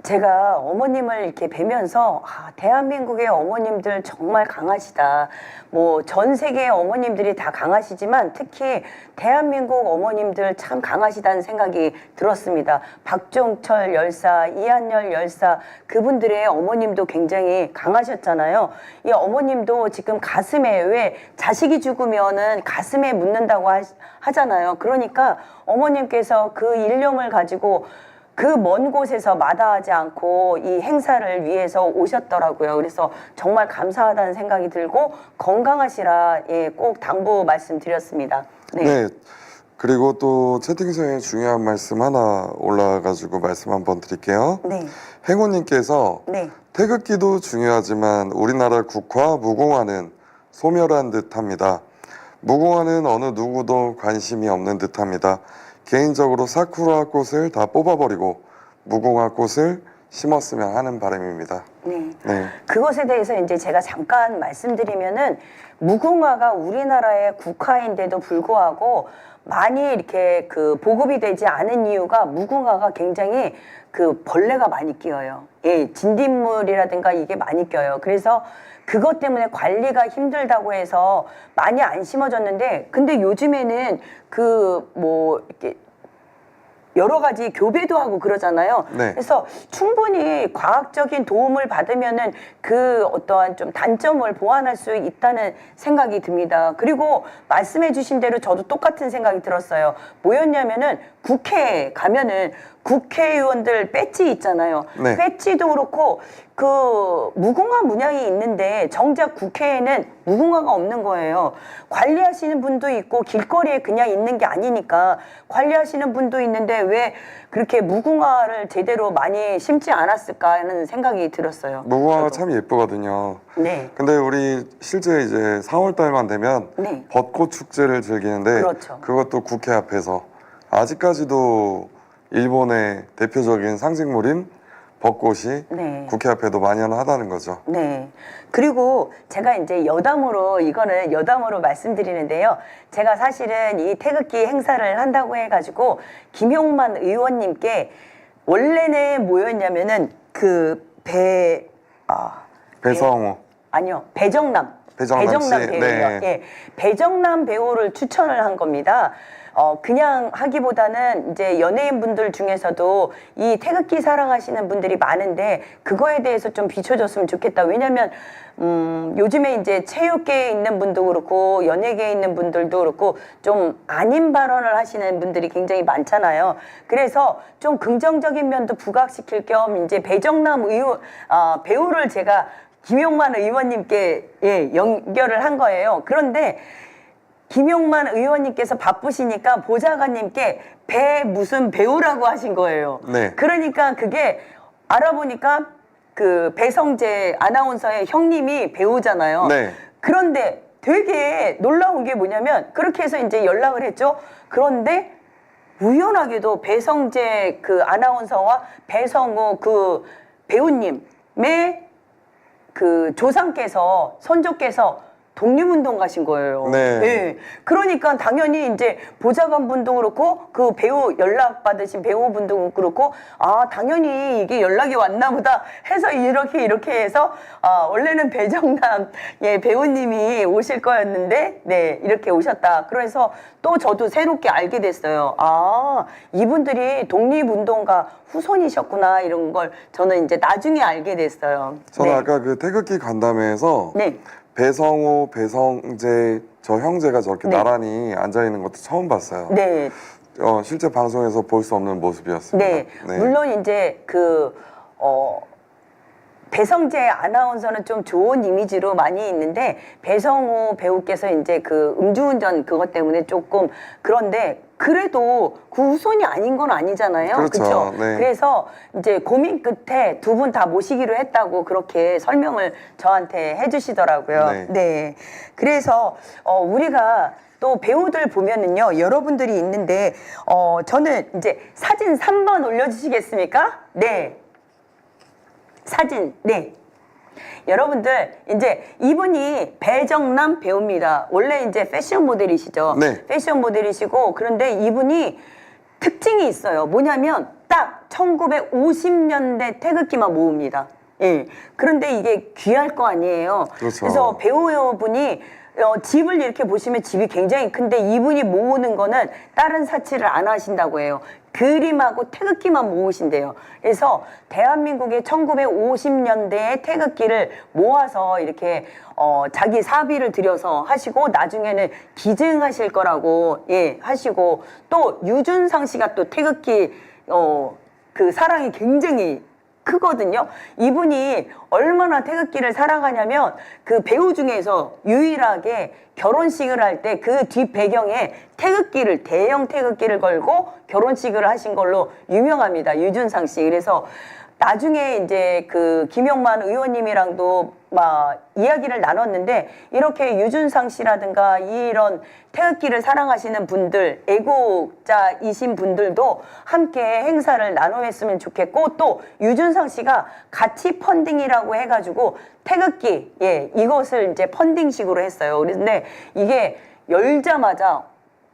제가 어머님을 이렇게 뵈면서 대한민국의 어머님들 정말 강하시다. 뭐 전 세계의 어머님들이 다 강하시지만 특히 대한민국 어머님들 참 강하시다는 생각이 들었습니다. 박종철 열사, 이한열 열사 그분들의 어머님도 굉장히 강하셨잖아요. 이 어머님도 지금 가슴에 왜 자식이 죽으면은 가슴에 묻는다고 하잖아요. 그러니까 어머님께서 그 일념을 가지고 그 먼 곳에서 마다하지 않고 이 행사를 위해서 오셨더라고요. 그래서 정말 감사하다는 생각이 들고 건강하시라 꼭 당부 말씀드렸습니다.
네. 그리고 또 채팅창에 중요한 말씀 하나 올라가지고 말씀 한번 드릴게요.
네.
행운님께서
네.
태극기도 중요하지만 우리나라 국화 무궁화는 소멸한 듯합니다. 무궁화는 어느 누구도 관심이 없는 듯합니다. 개인적으로 사쿠라 꽃을 다 뽑아버리고 무궁화 꽃을 심었으면 하는 바람입니다.
네.
네.
그것에 대해서 이제 제가 잠깐 말씀드리면은 무궁화가 우리나라의 국화인데도 불구하고 많이 이렇게 보급이 되지 않은 이유가 무궁화가 굉장히 벌레가 많이 끼어요. 예, 진딧물이라든가 이게 많이 껴요. 그래서 그것 때문에 관리가 힘들다고 해서 많이 안 심어졌는데, 근데 요즘에는 이렇게 여러 가지 교배도 하고 그러잖아요.
네.
그래서 충분히 과학적인 도움을 받으면은 어떠한 좀 단점을 보완할 수 있다는 생각이 듭니다. 그리고 말씀해 주신 대로 저도 똑같은 생각이 들었어요. 뭐였냐면은 국회에 가면은 국회의원들 배지 있잖아요.
네.
배지도 그렇고 무궁화 문양이 있는데 정작 국회에는 무궁화가 없는 거예요. 관리하시는 분도 있고 길거리에 그냥 있는 게 아니니까 관리하시는 분도 있는데 왜 그렇게 무궁화를 제대로 많이 심지 않았을까 하는 생각이 들었어요.
무궁화가 참 예쁘거든요.
네.
근데 우리 실제 이제 4월 달만 되면
네.
벚꽃 축제를 즐기는데
그렇죠.
그것도 국회 앞에서 아직까지도 일본의 대표적인 상징물인 벚꽃이
네.
국회 앞에도 만연하다는 거죠.
네. 그리고 제가 이제 이거는 여담으로 말씀드리는데요. 제가 사실은 이 태극기 행사를 한다고 해가지고 김용만 의원님께 원래는 뭐였냐면은
배성우.
아니요. 배정남
배정남 씨.
배우요.
네.
예. 배정남 배우를 추천을 한 겁니다. 그냥 하기보다는 이제 연예인분들 중에서도 이 태극기 사랑하시는 분들이 많은데 그거에 대해서 좀 비춰줬으면 좋겠다. 왜냐면 요즘에 이제 체육계에 있는 분도 그렇고 연예계에 있는 분들도 그렇고 좀 아닌 발언을 하시는 분들이 굉장히 많잖아요. 그래서 좀 긍정적인 면도 부각시킬 겸 이제 배정남 배우를 제가 김용만 의원님께 연결을 한 거예요. 그런데 김용만 의원님께서 바쁘시니까 보좌관님께 무슨 배우라고 하신 거예요.
네.
그러니까 그게 알아보니까 배성재 아나운서의 형님이 배우잖아요.
네.
그런데 되게 놀라운 게 뭐냐면 그렇게 해서 이제 연락을 했죠. 그런데 우연하게도 배성재 아나운서와 배성우 배우님의 손조께서 독립운동 가신 거예요.
네.
네. 그러니까 당연히 이제 보좌관분도 그렇고 배우 연락 받으신 배우분도 그렇고 당연히 이게 연락이 왔나 보다 해서 이렇게 해서 원래는 배정남 배우님이 오실 거였는데 네 이렇게 오셨다. 그래서 또 저도 새롭게 알게 됐어요. 이분들이 독립운동가 후손이셨구나 이런 걸 저는 이제 나중에 알게 됐어요.
저는
네.
아까 태극기 간담회에서
네.
배성우, 배성재 저 형제가 저렇게
네.
나란히 앉아 있는 것도 처음 봤어요.
네.
실제 방송에서 볼 수 없는 모습이었습니다.
네. 물론 이제 배성재 아나운서는 좀 좋은 이미지로 많이 있는데 배성우 배우께서 이제 그 음주운전 그것 때문에 조금 그런데 그래도 그 후손이 아닌 건 아니잖아요.
그렇죠.
그렇죠?
네.
그래서 이제 고민 끝에 두 분 다 모시기로 했다고 그렇게 설명을 저한테 해주시더라고요.
네.
네. 그래서 우리가 또 배우들 보면은요, 여러분들이 있는데 저는 이제 사진 3번 올려주시겠습니까? 네. 사진, 네. 여러분들, 이제 이분이 배정남 배우입니다. 원래 이제 패션 모델이시죠?
네.
패션 모델이시고, 그런데 이분이 특징이 있어요. 뭐냐면, 딱 1950년대 태극기만 모읍니다. 예. 그런데 이게 귀할 거 아니에요.
그렇죠.
그래서 배우분이 집을 이렇게 보시면 집이 굉장히 큰데 이분이 모으는 거는 다른 사치를 안 하신다고 해요. 그림하고 태극기만 모으신대요. 그래서 대한민국의 1950년대의 태극기를 모아서 이렇게 자기 사비를 들여서 하시고 나중에는 기증하실 거라고 하시고 또 유준상 씨가 또 태극기 그 사랑이 굉장히 크거든요. 이분이 얼마나 태극기를 사랑하냐면 그 배우 중에서 유일하게 결혼식을 할 때 그 뒷 배경에 태극기를 대형 태극기를 걸고 결혼식을 하신 걸로 유명합니다. 유준상 씨. 그래서 나중에 이제 그 김용만 의원님이랑도 막 이야기를 나눴는데 이렇게 유준상 씨라든가 이런 태극기를 사랑하시는 분들, 애국자이신 분들도 함께 행사를 나누었으면 좋겠고 또 유준상 씨가 가치 펀딩이라고 해가지고 태극기, 이것을 이제 펀딩식으로 했어요. 그런데 이게 열자마자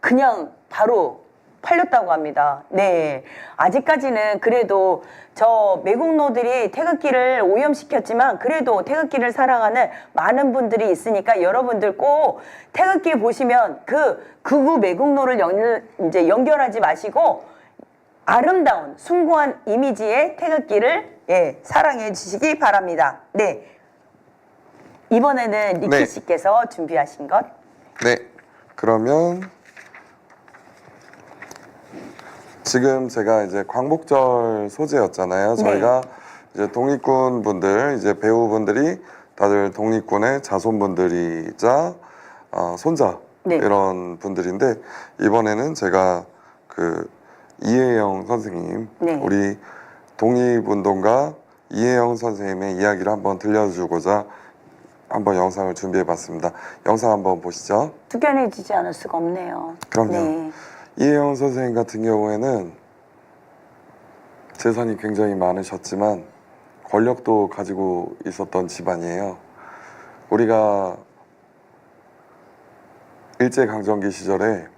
그냥 바로 팔렸다고 합니다. 네. 아직까지는 그래도 저 매국노들이 태극기를 오염시켰지만 그래도 태극기를 사랑하는 많은 분들이 있으니까 여러분들 꼭 태극기 보시면 그 극우 매국노를 이제 연결하지 마시고 아름다운 숭고한 이미지의 태극기를 사랑해 주시기 바랍니다. 네. 이번에는 니키 씨께서 준비하신 것.
네. 그러면 지금 제가 이제 광복절 소재였잖아요. 저희가 이제 독립군 분들, 이제 배우분들이 다들 독립군의 자손분들이자 손자 이런 분들인데 이번에는 제가 그 이혜영 선생님, 우리 독립운동가 이혜영 선생님의 이야기를 한번 들려주고자 한번 영상을 준비해봤습니다. 영상 한번 보시죠.
숙연해지지 않을 수가 없네요.
그럼요.
네.
이혜영 선생님 같은 경우에는 재산이 굉장히 많으셨지만 권력도 가지고 있었던 집안이에요. 우리가 일제강점기 시절에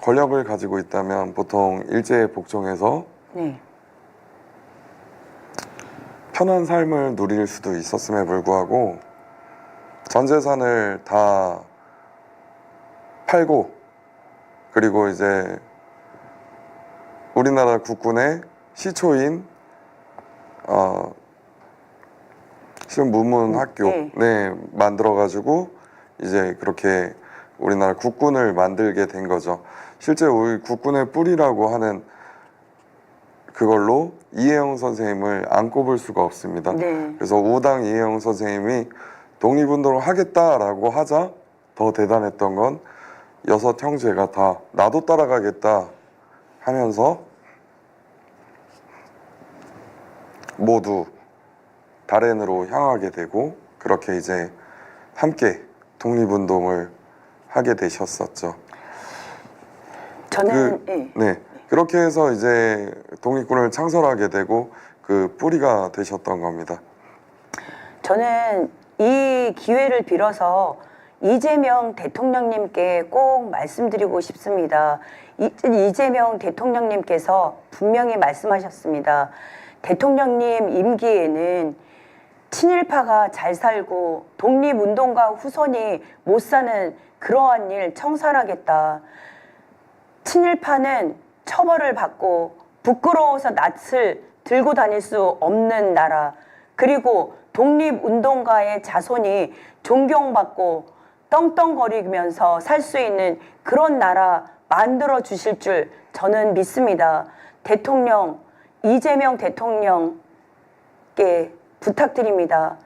권력을 가지고 있다면 보통 일제에 복종해서 편한 삶을 누릴 수도 있었음에 불구하고 전 재산을 다 팔고 그리고 이제 우리나라 국군의 시초인 신문학교 만들어가지고 이제 그렇게 우리나라 국군을 만들게 된 거죠. 실제 우리 국군의 뿌리라고 하는 그걸로 이혜영 선생님을 안 꼽을 수가 없습니다. 그래서 우당 이혜영 선생님이 독립운동을 하겠다라고 하자 더 대단했던 건 6 형제가 다 나도 따라가겠다 하면서 모두 다렌으로 향하게 되고 그렇게 이제 함께 독립운동을 하게 되셨었죠.
저는
그렇게 해서 이제 독립군을 창설하게 되고 그 뿌리가 되셨던 겁니다.
저는 이 기회를 빌어서 이재명 대통령님께 꼭 말씀드리고 싶습니다. 이재명 대통령님께서 분명히 말씀하셨습니다. 대통령님 임기에는 친일파가 잘 살고 독립운동가 후손이 못 사는 그러한 일 청산하겠다. 친일파는 처벌을 받고 부끄러워서 낯을 들고 다닐 수 없는 나라, 그리고 독립운동가의 자손이 존경받고 떵떵거리면서 살 수 있는 그런 나라 만들어 주실 줄 저는 믿습니다. 대통령, 이재명 대통령께 부탁드립니다.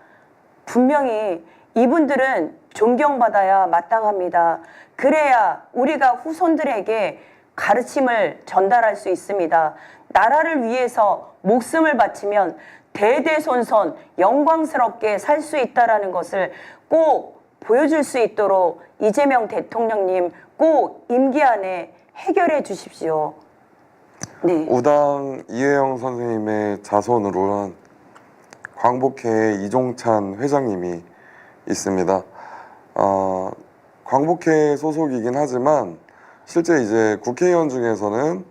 분명히 이분들은 존경받아야 마땅합니다. 그래야 우리가 후손들에게 가르침을 전달할 수 있습니다. 나라를 위해서 목숨을 바치면 대대손손 영광스럽게 살 수 있다는 것을 꼭 보여줄 수 있도록 이재명 대통령님 꼭 임기 안에 해결해 주십시오. 네.
우당 이혜영 선생님의 자손으로 한 광복회 이종찬 회장님이 있습니다. 광복회 소속이긴 하지만 실제 이제 국회의원 중에서는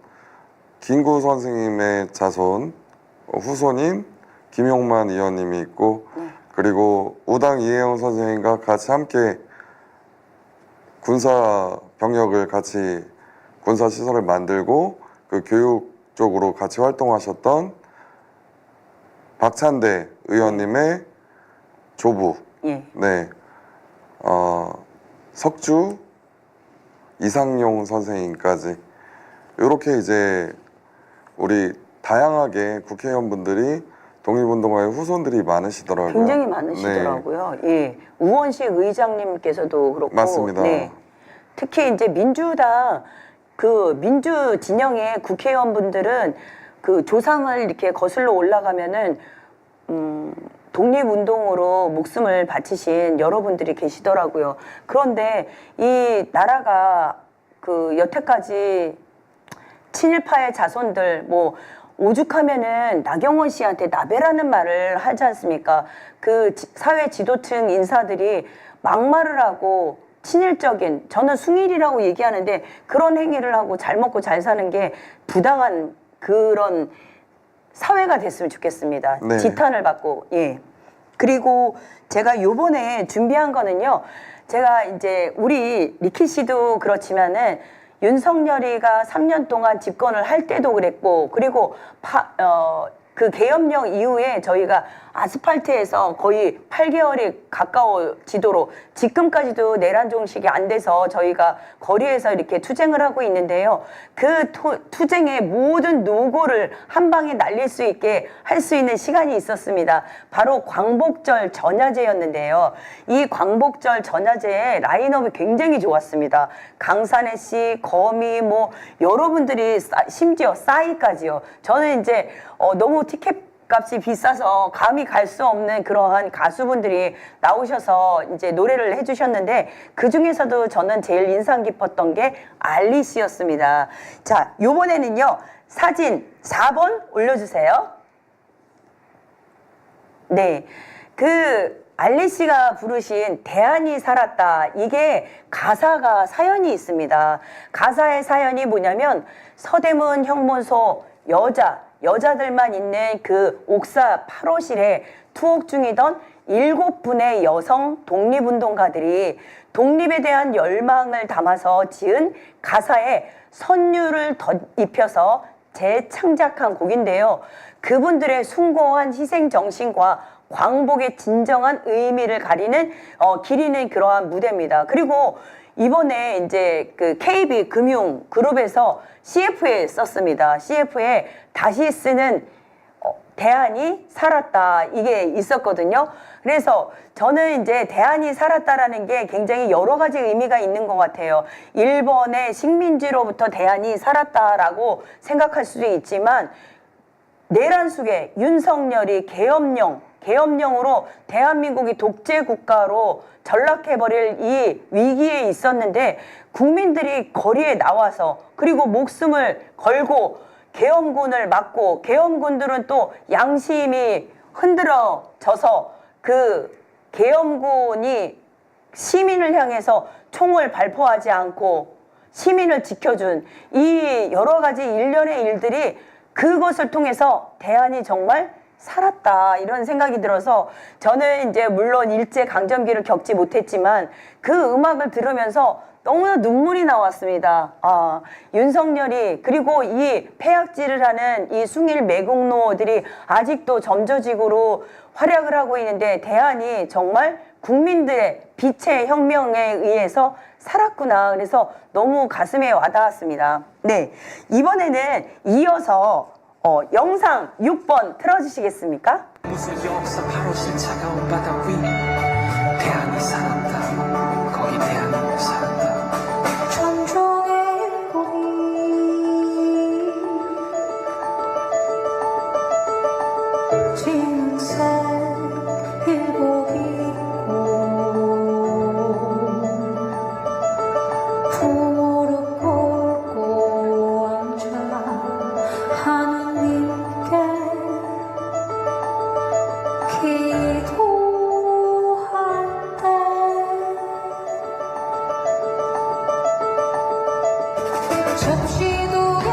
김구 선생님의 자손 후손인 김용만 의원님이 있고 그리고 우당 이혜영 선생님과 같이 함께 군사 병력을 같이 군사 시설을 만들고 그 교육 쪽으로 같이 활동하셨던 박찬대 의원님의 조부, 네, 석주 이상용 선생님까지 이렇게 이제 우리 다양하게 국회의원분들이 독립운동가의 후손들이 많으시더라고요.
굉장히 많으시더라고요. 네. 예, 우원식 의장님께서도 그렇고,
맞습니다.
네. 특히 이제 민주당 그 민주 진영의 국회의원분들은 그 조상을 이렇게 거슬러 올라가면은 독립운동으로 목숨을 바치신 여러분들이 계시더라고요. 그런데 이 나라가 그 여태까지 친일파의 자손들 뭐 오죽하면은 나경원 씨한테 나베라는 말을 하지 않습니까? 그 사회 지도층 인사들이 막말을 하고 친일적인, 저는 숭일이라고 얘기하는데 그런 행위를 하고 잘 먹고 잘 사는 게 부당한 그런 사회가 됐으면 좋겠습니다.
네.
지탄을 받고. 예. 그리고 제가 요번에 준비한 거는요, 제가 이제 우리 리키 씨도 그렇지만은 윤석열이가 3년 동안 집권을 할 때도 그랬고, 그리고 그 계엄령 이후에 저희가 아스팔트에서 거의 8개월이 가까워지도록 지금까지도 내란 종식이 안 돼서 저희가 거리에서 이렇게 투쟁을 하고 있는데요. 그 투쟁의 모든 노고를 한 방에 날릴 수 있게 할 수 있는 시간이 있었습니다. 바로 광복절 전야제였는데요. 이 광복절 전야제의 라인업이 굉장히 좋았습니다. 강산혜 씨, 거미, 뭐 여러분들이 심지어 싸이까지요. 저는 이제 너무 티켓 값이 비싸서 감히 갈 수 없는 그러한 가수분들이 나오셔서 이제 노래를 해주셨는데 그 중에서도 저는 제일 인상 깊었던 게 알리 씨였습니다. 자, 요번에는요, 사진 4번 올려주세요. 네. 그 알리 씨가 부르신 대안이 살았다. 이게 가사가 사연이 있습니다. 가사의 사연이 뭐냐면 서대문 형문소 여자들만 있는 그 옥사 8호실에 투옥 중이던 7분의 여성 독립운동가들이 독립에 대한 열망을 담아서 지은 가사에 선율을 덧입혀서 재창작한 곡인데요. 그분들의 숭고한 희생정신과 광복의 진정한 의미를 기리는 그러한 무대입니다. 그리고 이번에 이제 그 KB 금융 그룹에서 CF에 썼습니다. CF에 다시 쓰는 대안이 살았다, 이게 있었거든요. 그래서 저는 이제 대안이 살았다라는 게 굉장히 여러 가지 의미가 있는 것 같아요. 일본의 식민지로부터 대안이 살았다라고 생각할 수도 있지만 내란 속에 윤석열이 계엄령으로 대한민국이 독재 국가로 전락해버릴 이 위기에 있었는데 국민들이 거리에 나와서 그리고 목숨을 걸고 계엄군을 막고 계엄군들은 또 양심이 흔들어져서 그 계엄군이 시민을 향해서 총을 발포하지 않고 시민을 지켜준 이 여러 가지 일련의 일들이 그것을 통해서 대안이 정말 살았다, 이런 생각이 들어서 저는 이제 물론 일제 강점기를 겪지 못했지만 그 음악을 들으면서 너무나 눈물이 나왔습니다. 윤석열이 그리고 이 폐악질을 하는 이 숭일 매국노들이 아직도 점저직으로 활약을 하고 있는데 대안이 정말 국민들의 빛의 혁명에 의해서 살았구나. 그래서 너무 가슴에 와닿았습니다. 네, 이번에는 이어서 영상 6번 틀어주시겠습니까?
무색이 없어 바로실 차가운 바다 위 태양이 살았다 거기 태양이 살았다
천종의 고리 진색 일복 입고 무릎 꿇고 앉아 하느님께 기도할 때 접시도에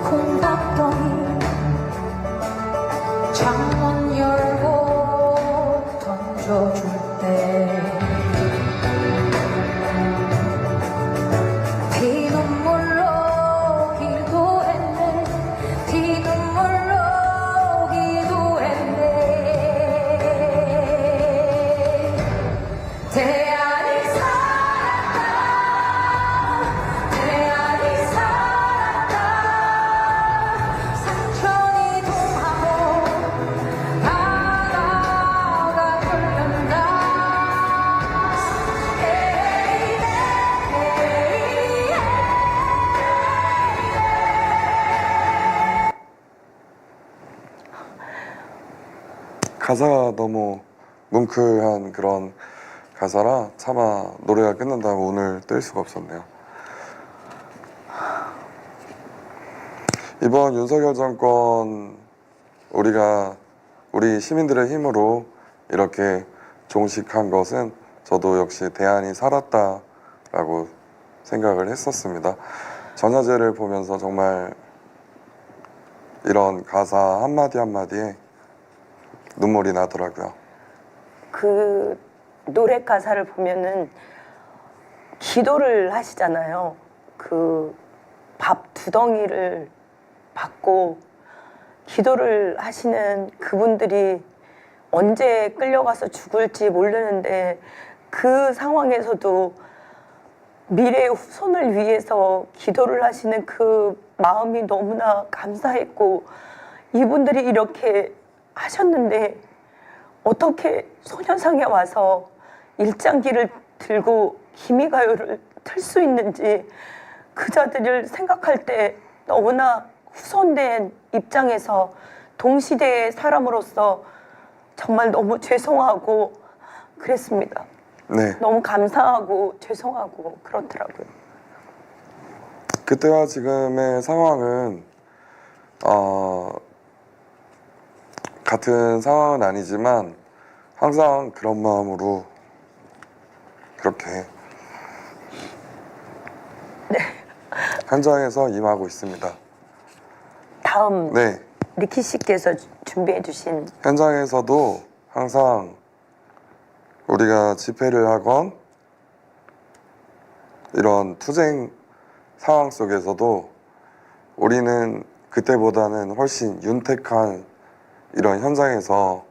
콩닥덩이 창문 열고 던져줄 때 피눈물로 기도했네 피눈물로 기도했네 대안이 살았다 대안이 살았다 상천이 동하고 바다가 불른다
가사가 너무 뭉클한 그런 가사라 차마 노래가 끝난다고 오늘 뗄 수가 없었네요. 이번 윤석열 정권 우리 시민들의 힘으로 이렇게 종식한 것은 저도 역시 대안이 살았다라고 생각을 했었습니다. 전야제를 보면서 정말 이런 가사 한마디 한마디에 눈물이 나더라고요.
그 노래 가사를 보면은 기도를 하시잖아요. 그 밥 두 덩이를 받고 기도를 하시는 그분들이 언제 끌려가서 죽을지 모르는데 그 상황에서도 미래의 후손을 위해서 기도를 하시는 그 마음이 너무나 감사했고 이분들이 이렇게 하셨는데 어떻게 소녀상에 와서 일장기를 들고 기미가요를 틀 수 있는지 그자들을 생각할 때 너무나 후손된 입장에서 동시대의 사람으로서 정말 너무 죄송하고 그랬습니다.
네.
너무 감사하고 죄송하고 그렇더라고요.
그때와 지금의 상황은 같은 상황은 아니지만 항상 그런 마음으로 그렇게 현장에서 임하고 있습니다.
다음
네,
리키 씨께서 준비해 주신
현장에서도 항상 우리가 집회를 하건 이런 투쟁 상황 속에서도 우리는 그때보다는 훨씬 윤택한 이런 현장에서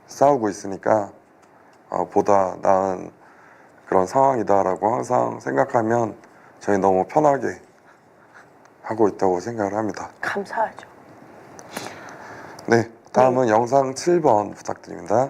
싸우고 있으니까 보다 나은 그런 상황이다라고 항상 생각하면 저희 너무 편하게 하고 있다고 생각을 합니다.
감사하죠.
네, 다음은 영상 7번 부탁드립니다.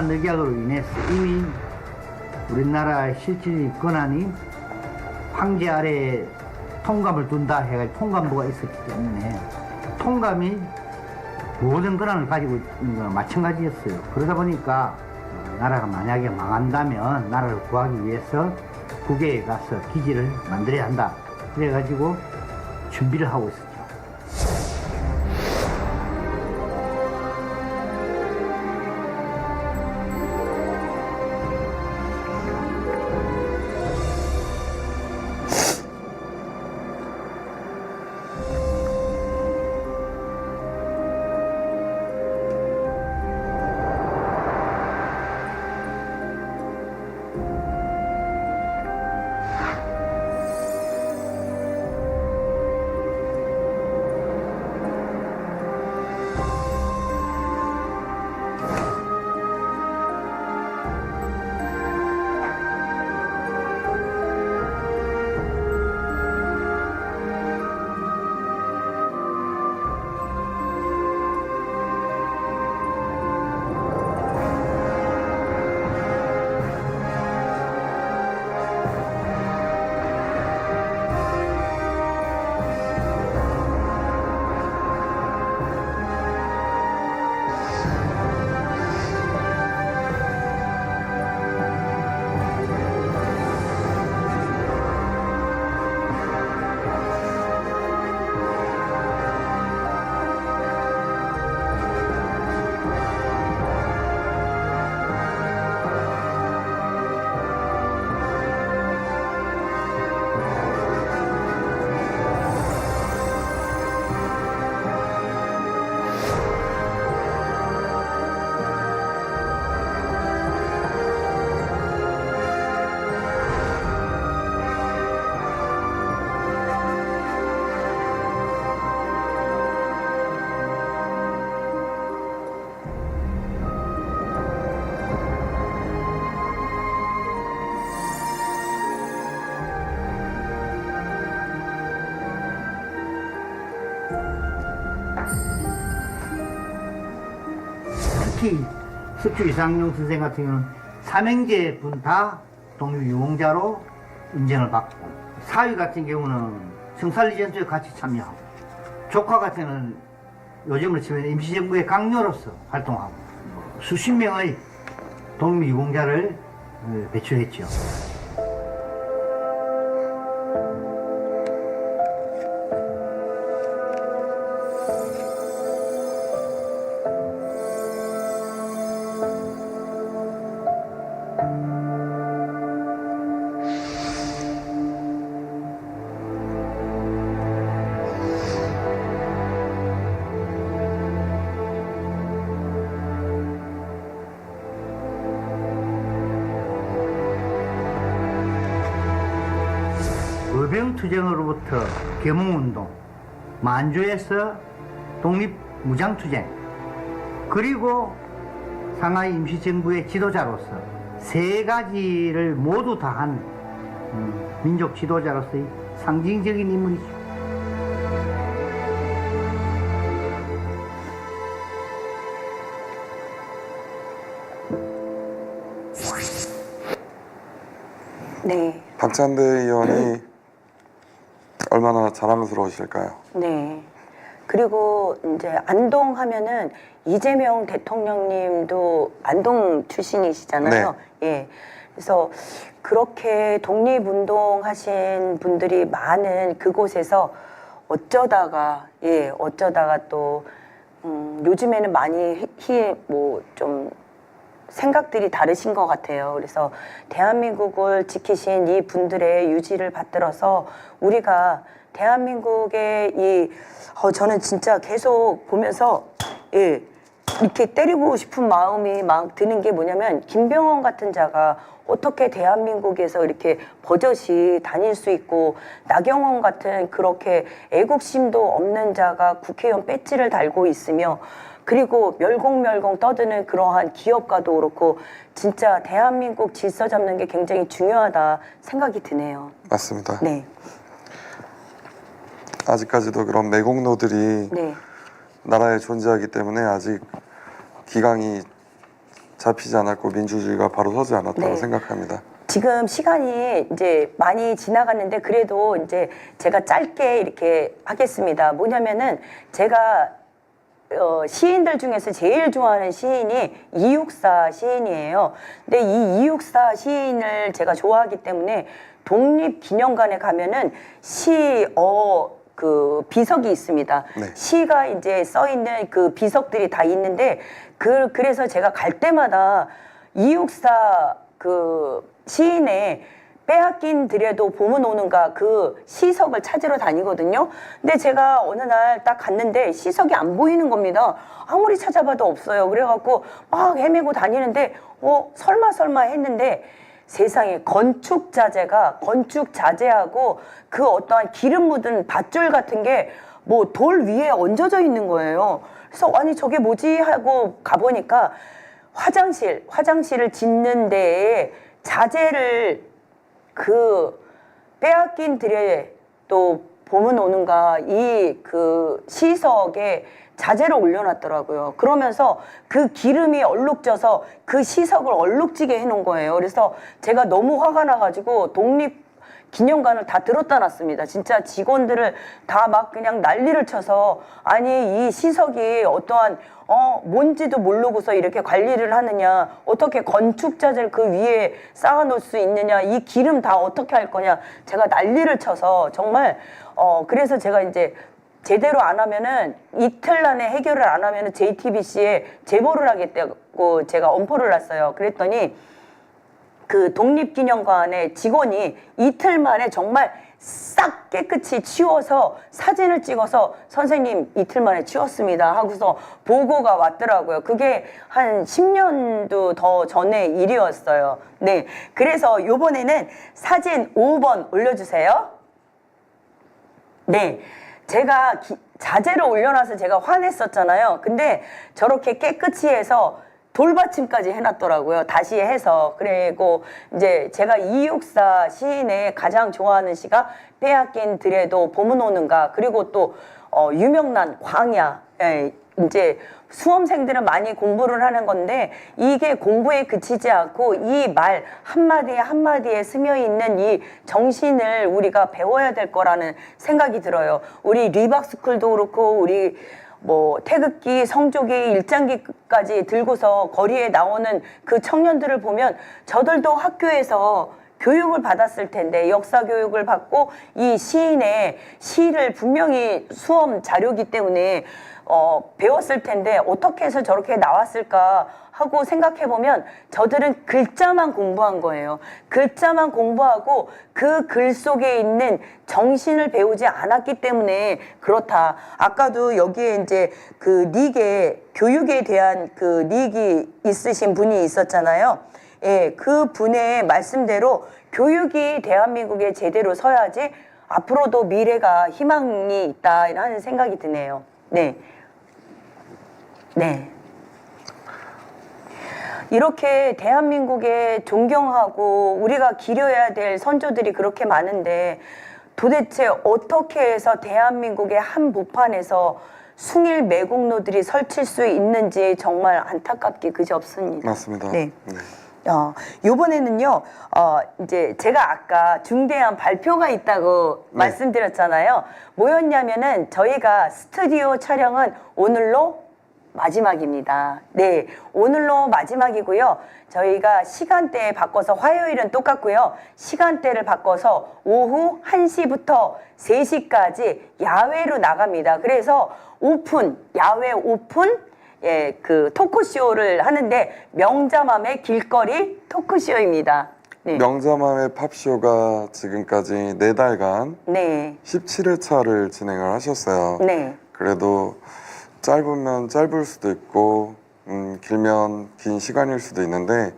부산 늑약으로 인해서 이미 우리나라의 실질 권한이 황제 아래에 통감을 둔다 해가지고 통감부가 있었기 때문에 통감이 모든 권한을 가지고 있는 거랑 마찬가지였어요. 그러다 보니까 나라가 만약에 망한다면 나라를 구하기 위해서 국외에 가서 기지를 만들어야 한다. 그래가지고 준비를 하고 있었죠. 특히 석주 이상용 선생 같은 경우는 삼형제 분 다 독립유공자로 인정을 받고, 사위 같은 경우는 성살리전투에 같이 참여하고, 조카 같은 경우는 요즘으로 치면 임시정부의 강요로서 활동하고, 수십 명의 독립유공자를 배출했죠. 의병투쟁으로부터 계몽운동, 만주에서 독립무장투쟁, 그리고 상하이 임시정부의 지도자로서 세 가지를 모두 다한 민족 지도자로서의 상징적인 인물이죠.
네.
박찬대 의원이 얼마나 자랑스러우실까요?
네. 그리고 이제 안동 하면은 이재명 대통령님도 안동 출신이시잖아요.
네.
예. 그래서 그렇게 독립운동 하신 분들이 많은 그곳에서 어쩌다가 또 요즘에는 많이 뭐 좀 생각들이 다르신 것 같아요. 그래서 대한민국을 지키신 이 분들의 유지를 받들어서 우리가 대한민국의 저는 진짜 계속 보면서 이렇게 때리고 싶은 마음이 막 드는 게 뭐냐면, 김병헌 같은 자가 어떻게 대한민국에서 이렇게 버젓이 다닐 수 있고, 나경원 같은 그렇게 애국심도 없는 자가 국회의원 배지를 달고 있으며, 그리고 멸공멸공 떠드는 그러한 기업가도 그렇고, 진짜 대한민국 질서 잡는 게 굉장히 중요하다 생각이 드네요.
맞습니다.
네.
아직까지도 그런 매국노들이
네.
나라에 존재하기 때문에 아직 기강이 잡히지 않았고 민주주의가 바로 서지 않았다고
네.
생각합니다.
지금 시간이 이제 많이 지나갔는데 그래도 이제 제가 짧게 이렇게 하겠습니다. 뭐냐면은 제가 시인들 중에서 제일 좋아하는 시인이 이육사 시인이에요. 근데 이 이육사 시인을 제가 좋아하기 때문에 독립기념관에 가면은 그 비석이 있습니다.
네.
시가 이제 써 있는 그 비석들이 다 있는데 그래서 제가 갈 때마다 이육사 그 시인의 빼앗긴 들에도 봄은 오는가 그 시석을 찾으러 다니거든요. 근데 제가 어느 날 딱 갔는데 시석이 안 보이는 겁니다. 아무리 찾아봐도 없어요. 그래갖고 막 헤매고 다니는데 설마 했는데 세상에 건축 자재하고 그 어떠한 기름 묻은 밧줄 같은 게 뭐 돌 위에 얹어져 있는 거예요. 그래서 아니 저게 뭐지 하고 가보니까 화장실을 짓는 데에 자재를 그 빼앗긴 들에 또 봄은 오는가 이 그 시석에 자재를 올려놨더라고요. 그러면서 그 기름이 얼룩져서 그 시석을 얼룩지게 해놓은 거예요. 그래서 제가 너무 화가 나가지고 독립기념관을 다 들었다 놨습니다. 진짜 직원들을 다 막 그냥 난리를 쳐서 아니 이 시석이 어떠한 뭔지도 모르고서 이렇게 관리를 하느냐, 어떻게 건축자재를 그 위에 쌓아놓을 수 있느냐, 이 기름 다 어떻게 할 거냐, 제가 난리를 쳐서 정말 그래서 제가 이제 제대로 안 하면은 이틀 안에 해결을 안 하면은 JTBC에 제보를 하겠다고 제가 엄포를 놨어요. 그랬더니 그 독립기념관의 직원이 이틀 만에 정말 싹 깨끗이 치워서 사진을 찍어서 선생님 이틀 만에 치웠습니다 하고서 보고가 왔더라고요. 그게 한 10년도 더 전의 일이었어요. 네, 그래서 요번에는 사진 5번 올려주세요. 네, 제가 자재를 올려놔서 제가 화냈었잖아요. 근데 저렇게 깨끗이 해서 돌받침까지 해놨더라고요. 다시 해서. 그리고 이제 제가 이육사 시인의 가장 좋아하는 시가 빼앗긴 들에도 봄은 오는가, 그리고 또 유명난 광야. 예, 이제 수험생들은 많이 공부를 하는 건데 이게 공부에 그치지 않고 이 말 한마디에 한마디에 스며 있는 이 정신을 우리가 배워야 될 거라는 생각이 들어요. 우리 리박스쿨도 그렇고 우리 뭐 태극기, 성조기, 일장기까지 들고서 거리에 나오는 그 청년들을 보면 저들도 학교에서 교육을 받았을 텐데, 역사 교육을 받고 이 시인의 시를 분명히 수험 자료기 때문에 배웠을 텐데 어떻게 해서 저렇게 나왔을까 하고 생각해보면 저들은 글자만 공부한 거예요. 글자만 공부하고 그 글 속에 있는 정신을 배우지 않았기 때문에 그렇다. 아까도 여기에 이제 그 닉에 교육에 대한 그 닉이 있으신 분이 있었잖아요. 예, 그 분의 말씀대로 교육이 대한민국에 제대로 서야지 앞으로도 미래가 희망이 있다 하는 생각이 드네요. 네. 네. 이렇게 대한민국에 존경하고 우리가 기려야 될 선조들이 그렇게 많은데 도대체 어떻게 해서 대한민국의 한복판에서 숭일 매국노들이 설칠 수 있는지 정말 안타깝기 그지없습니다.
맞습니다.
네.
네.
요번에는요, 이제 제가 아까 중대한 발표가 있다고
네.
말씀드렸잖아요. 뭐였냐면은 저희가 스튜디오 촬영은 오늘로 마지막입니다. 네, 오늘로 마지막이고요. 저희가 시간대 바꿔서 화요일은 똑같고요. 시간대를 바꿔서 오후 1시부터 3시까지 야외로 나갑니다. 그래서 야외 오픈, 예, 그 토크쇼를 하는데 명자맘의 길거리 토크쇼입니다. 네.
명자맘의 팝쇼가 지금까지 4달간
네.
17회차를 진행을 하셨어요.
네.
그래도 짧으면 짧을 수도 있고 길면 긴 시간일 수도 있는데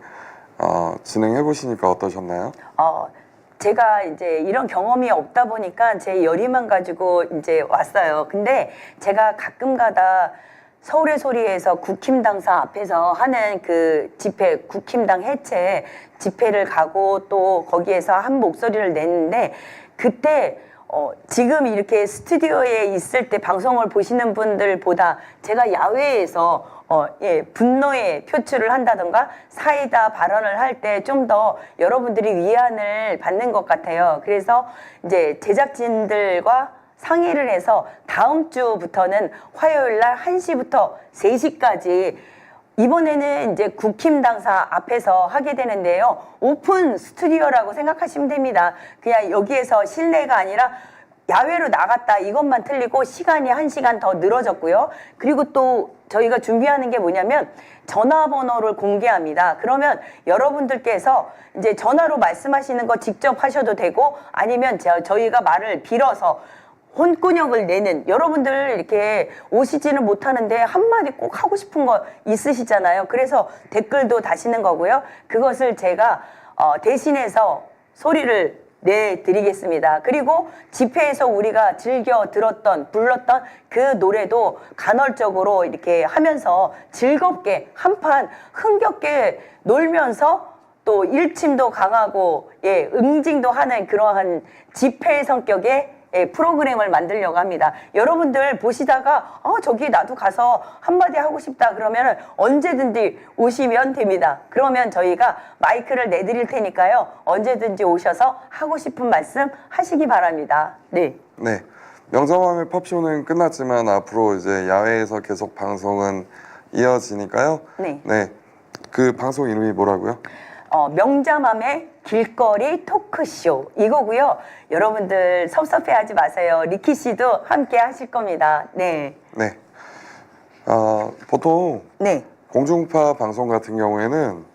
진행해 보시니까 어떠셨나요?
제가 이제 이런 경험이 없다 보니까 제 열의만 가지고 이제 왔어요. 근데 제가 가끔가다 서울의 소리에서 국힘당사 앞에서 하는 그 집회, 국힘당 해체 집회를 가고 또 거기에서 한 목소리를 내는데 그때 지금 이렇게 스튜디오에 있을 때 방송을 보시는 분들보다 제가 야외에서 분노의 표출을 한다던가 사이다 발언을 할 때 좀 더 여러분들이 위안을 받는 것 같아요. 그래서 이제 제작진들과 상의를 해서 다음 주부터는 화요일 날 1시부터 3시까지 이번에는 이제 국힘 당사 앞에서 하게 되는데요. 오픈 스튜디오라고 생각하시면 됩니다. 그냥 여기에서 실내가 아니라 야외로 나갔다 이것만 틀리고 시간이 1시간 더 늘어졌고요. 그리고 또 저희가 준비하는 게 뭐냐면 전화번호를 공개합니다. 그러면 여러분들께서 이제 전화로 말씀하시는 거 직접 하셔도 되고 아니면 저희가 말을 빌어서 혼꾸녕을 내는 여러분들 이렇게 오시지는 못하는데 한마디 꼭 하고 싶은 거 있으시잖아요. 그래서 댓글도 다시는 거고요. 그것을 제가 대신해서 소리를 내드리겠습니다. 그리고 집회에서 우리가 즐겨 들었던 불렀던 그 노래도 간헐적으로 이렇게 하면서 즐겁게 한판 흥겹게 놀면서 또 일침도 강하고 응징도 하는 그러한 집회 성격의 프로그램을 만들려고 합니다. 여러분들 보시다가 저기 나도 가서 한마디 하고 싶다 그러면 언제든지 오시면 됩니다. 그러면 저희가 마이크를 내드릴 테니까요. 언제든지 오셔서 하고 싶은 말씀 하시기 바랍니다. 네.
네. 명정함의 팝쇼는 끝났지만 앞으로 이제 야외에서 계속 방송은 이어지니까요.
네.
네. 그 방송 이름이 뭐라고요?
명자맘의 길거리 토크쇼 이거고요. 여러분들 섭섭해하지 마세요. 리키 씨도 함께 하실 겁니다. 네.
네. 보통
네.
공중파 방송 같은 경우에는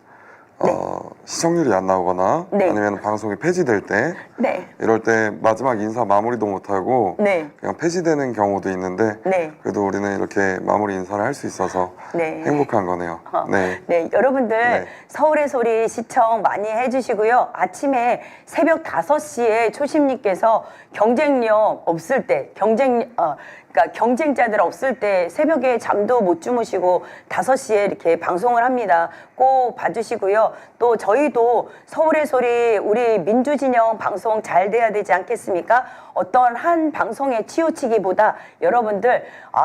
시청률이 안 나오거나
네.
아니면 방송이 폐지될 때
네.
이럴 때 마지막 인사 마무리도 못하고
네.
그냥 폐지되는 경우도 있는데
네.
그래도 우리는 이렇게 마무리 인사를 할 수 있어서
네.
행복한 거네요. 네.
네, 여러분들
네.
서울의 소리 시청 많이 해주시고요. 아침에 새벽 5시에 초심님께서 경쟁력 없을 때 그러니까 경쟁자들 없을 때 새벽에 잠도 못 주무시고 5시에 이렇게 방송을 합니다. 꼭 봐주시고요. 또 저희도 서울의 소리 우리 민주진영 방송 잘 돼야 되지 않겠습니까? 어떤 한 방송에 치우치기보다 여러분들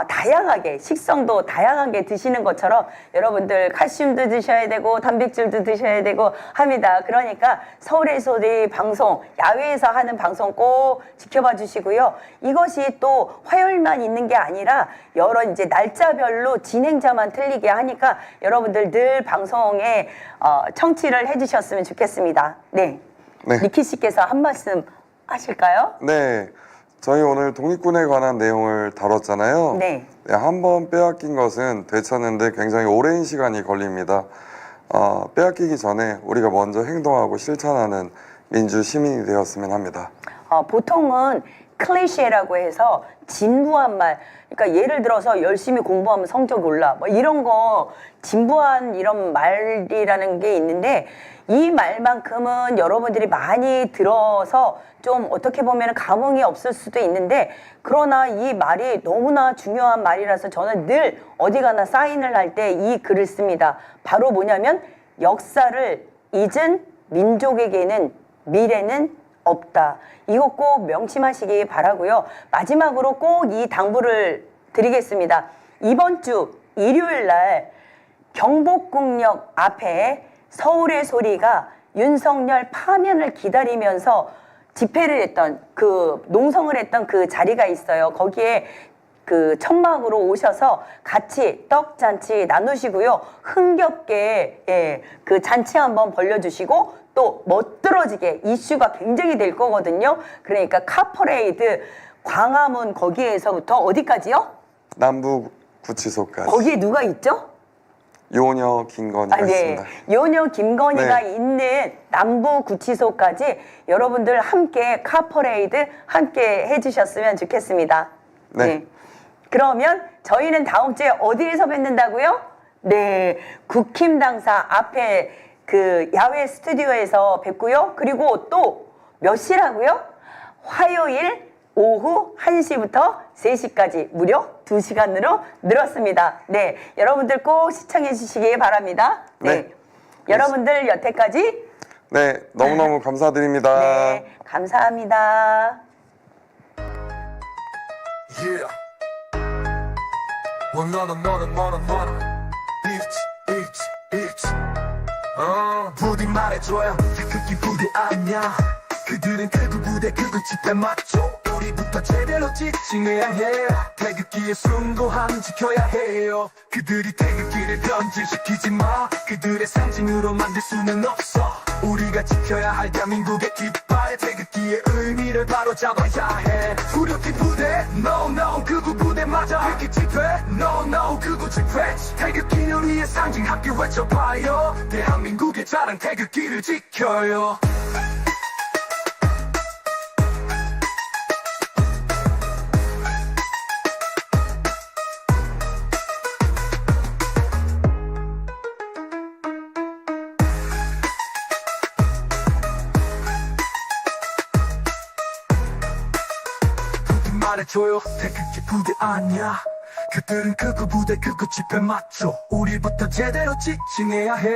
다양하게 식성도 다양하게 드시는 것처럼 여러분들 칼슘도 드셔야 되고 단백질도 드셔야 되고 합니다. 그러니까 서울의 소리 방송 야외에서 하는 방송 꼭 지켜봐 주시고요. 이것이 또 화요일만 있는 게 아니라 여러 이제 날짜별로 진행자만 틀리게 하니까 여러분들 늘 방송에 청취를 해주셨으면 좋겠습니다. 네.
네.
리키 씨께서 한 말씀 하실까요?
네. 저희 오늘 독립군에 관한 내용을 다뤘잖아요.
네.
네, 한 번 빼앗긴 것은 되찾는데 굉장히 오랜 시간이 걸립니다. 빼앗기기 전에 우리가 먼저 행동하고 실천하는 민주 시민이 되었으면 합니다.
보통은 클리셰라고 해서 진부한 말, 그러니까 예를 들어서 열심히 공부하면 성적 올라, 뭐 이런 거 진부한 이런 말이라는 게 있는데 이 말만큼은 여러분들이 많이 들어서 좀 어떻게 보면 감흥이 없을 수도 있는데 그러나 이 말이 너무나 중요한 말이라서 저는 늘 어디 가나 사인을 할 때 이 글을 씁니다. 바로 뭐냐면 역사를 잊은 민족에게는 미래는 없다. 이거 꼭 명심하시기 바라고요. 마지막으로 꼭 이 당부를 드리겠습니다. 이번 주 일요일 날 경복궁역 앞에 서울의 소리가 윤석열 파면을 기다리면서 집회를 했던 농성을 했던 그 자리가 있어요. 거기에 천막으로 오셔서 같이 떡잔치 나누시고요. 흥겹게 그 잔치 한번 벌려주시고 또 멋들어지게 이슈가 굉장히 될 거거든요. 그러니까 카퍼레이드 광화문 거기에서부터 어디까지요?
남부구치소까지.
거기에 누가 있죠?
요녀 김건희가 있습니다.
요녀 김건희가
네.
있는 남부구치소까지 여러분들 함께 카퍼레이드 함께 해주셨으면 좋겠습니다.
네.
그러면 저희는 다음 주에 어디에서 뵙는다고요? 네, 국힘 당사 앞에 야외 스튜디오에서 뵙고요. 그리고 또 몇 시라고요? 화요일 오후 1시부터 3시까지 무려 2시간으로 늘었습니다. 네, 여러분들 꼭 시청해 주시기 바랍니다. 네. 여러분들 여태까지
네, 너무너무 감사드립니다.
네, 감사합니다.
yeah. 너는 it's 부디 말해줘요 태극기 부대 아니야 그들은 태극 부대 그거 집회 맞죠 우리부터 제대로 지칭해야 해 태극기의 숭고함 지켜야 해요 그들이 태극기를 변질시키지 마 그들의 상징으로 만들 수는 없어 우리가 지켜야 할 대한민국의 깃발 태극기의 의미를 바로 잡아야 해 후려팀 부대 no no 극우 부대 맞아 태극기 집회 no no 극우 집회 태극기는 우리의 상징 함께 외쳐봐요 대한민국의 자랑 태극기를 지켜요 말해줘요 태극기 부대 아니야 그들은 극우 부대 극우 집회 맞죠 우리부터 제대로 지칭해야 해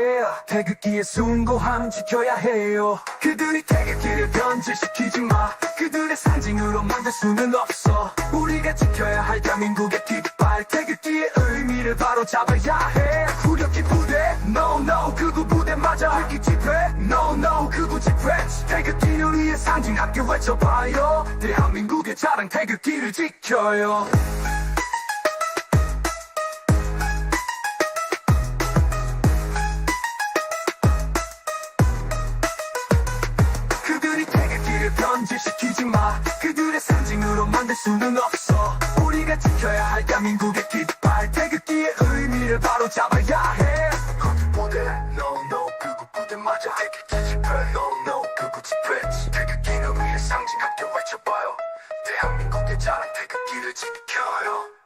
태극기의 숭고함 지켜야 해요 그들이 태극기를 변질시키지 마 그들의 상징으로 만들 수는 없어 우리가 지켜야 할 대한민국의 깃발 태극기의 의미를 바로 잡아야 해 후려기 부대 no no 극우 부대 맞아 태극기 집회 no no 극우 집회 태극기는 우리의 상징 함께 외쳐봐요 대한민국의 자랑 태극기를 지켜요 그들이 태극기를 변질시키지 마 그들의 상징으로 만들 수는 없어 우리가 지켜야 할 대한민국의 깃발 태극기의 의미를 바로 잡아야 해 거기 부대 no no 극우 부대 맞아 태극기 집회 no no 극우 집회 태극기는 우리의 상징 함께 외쳐봐요 대한민국의 자랑 태극기를 지켜요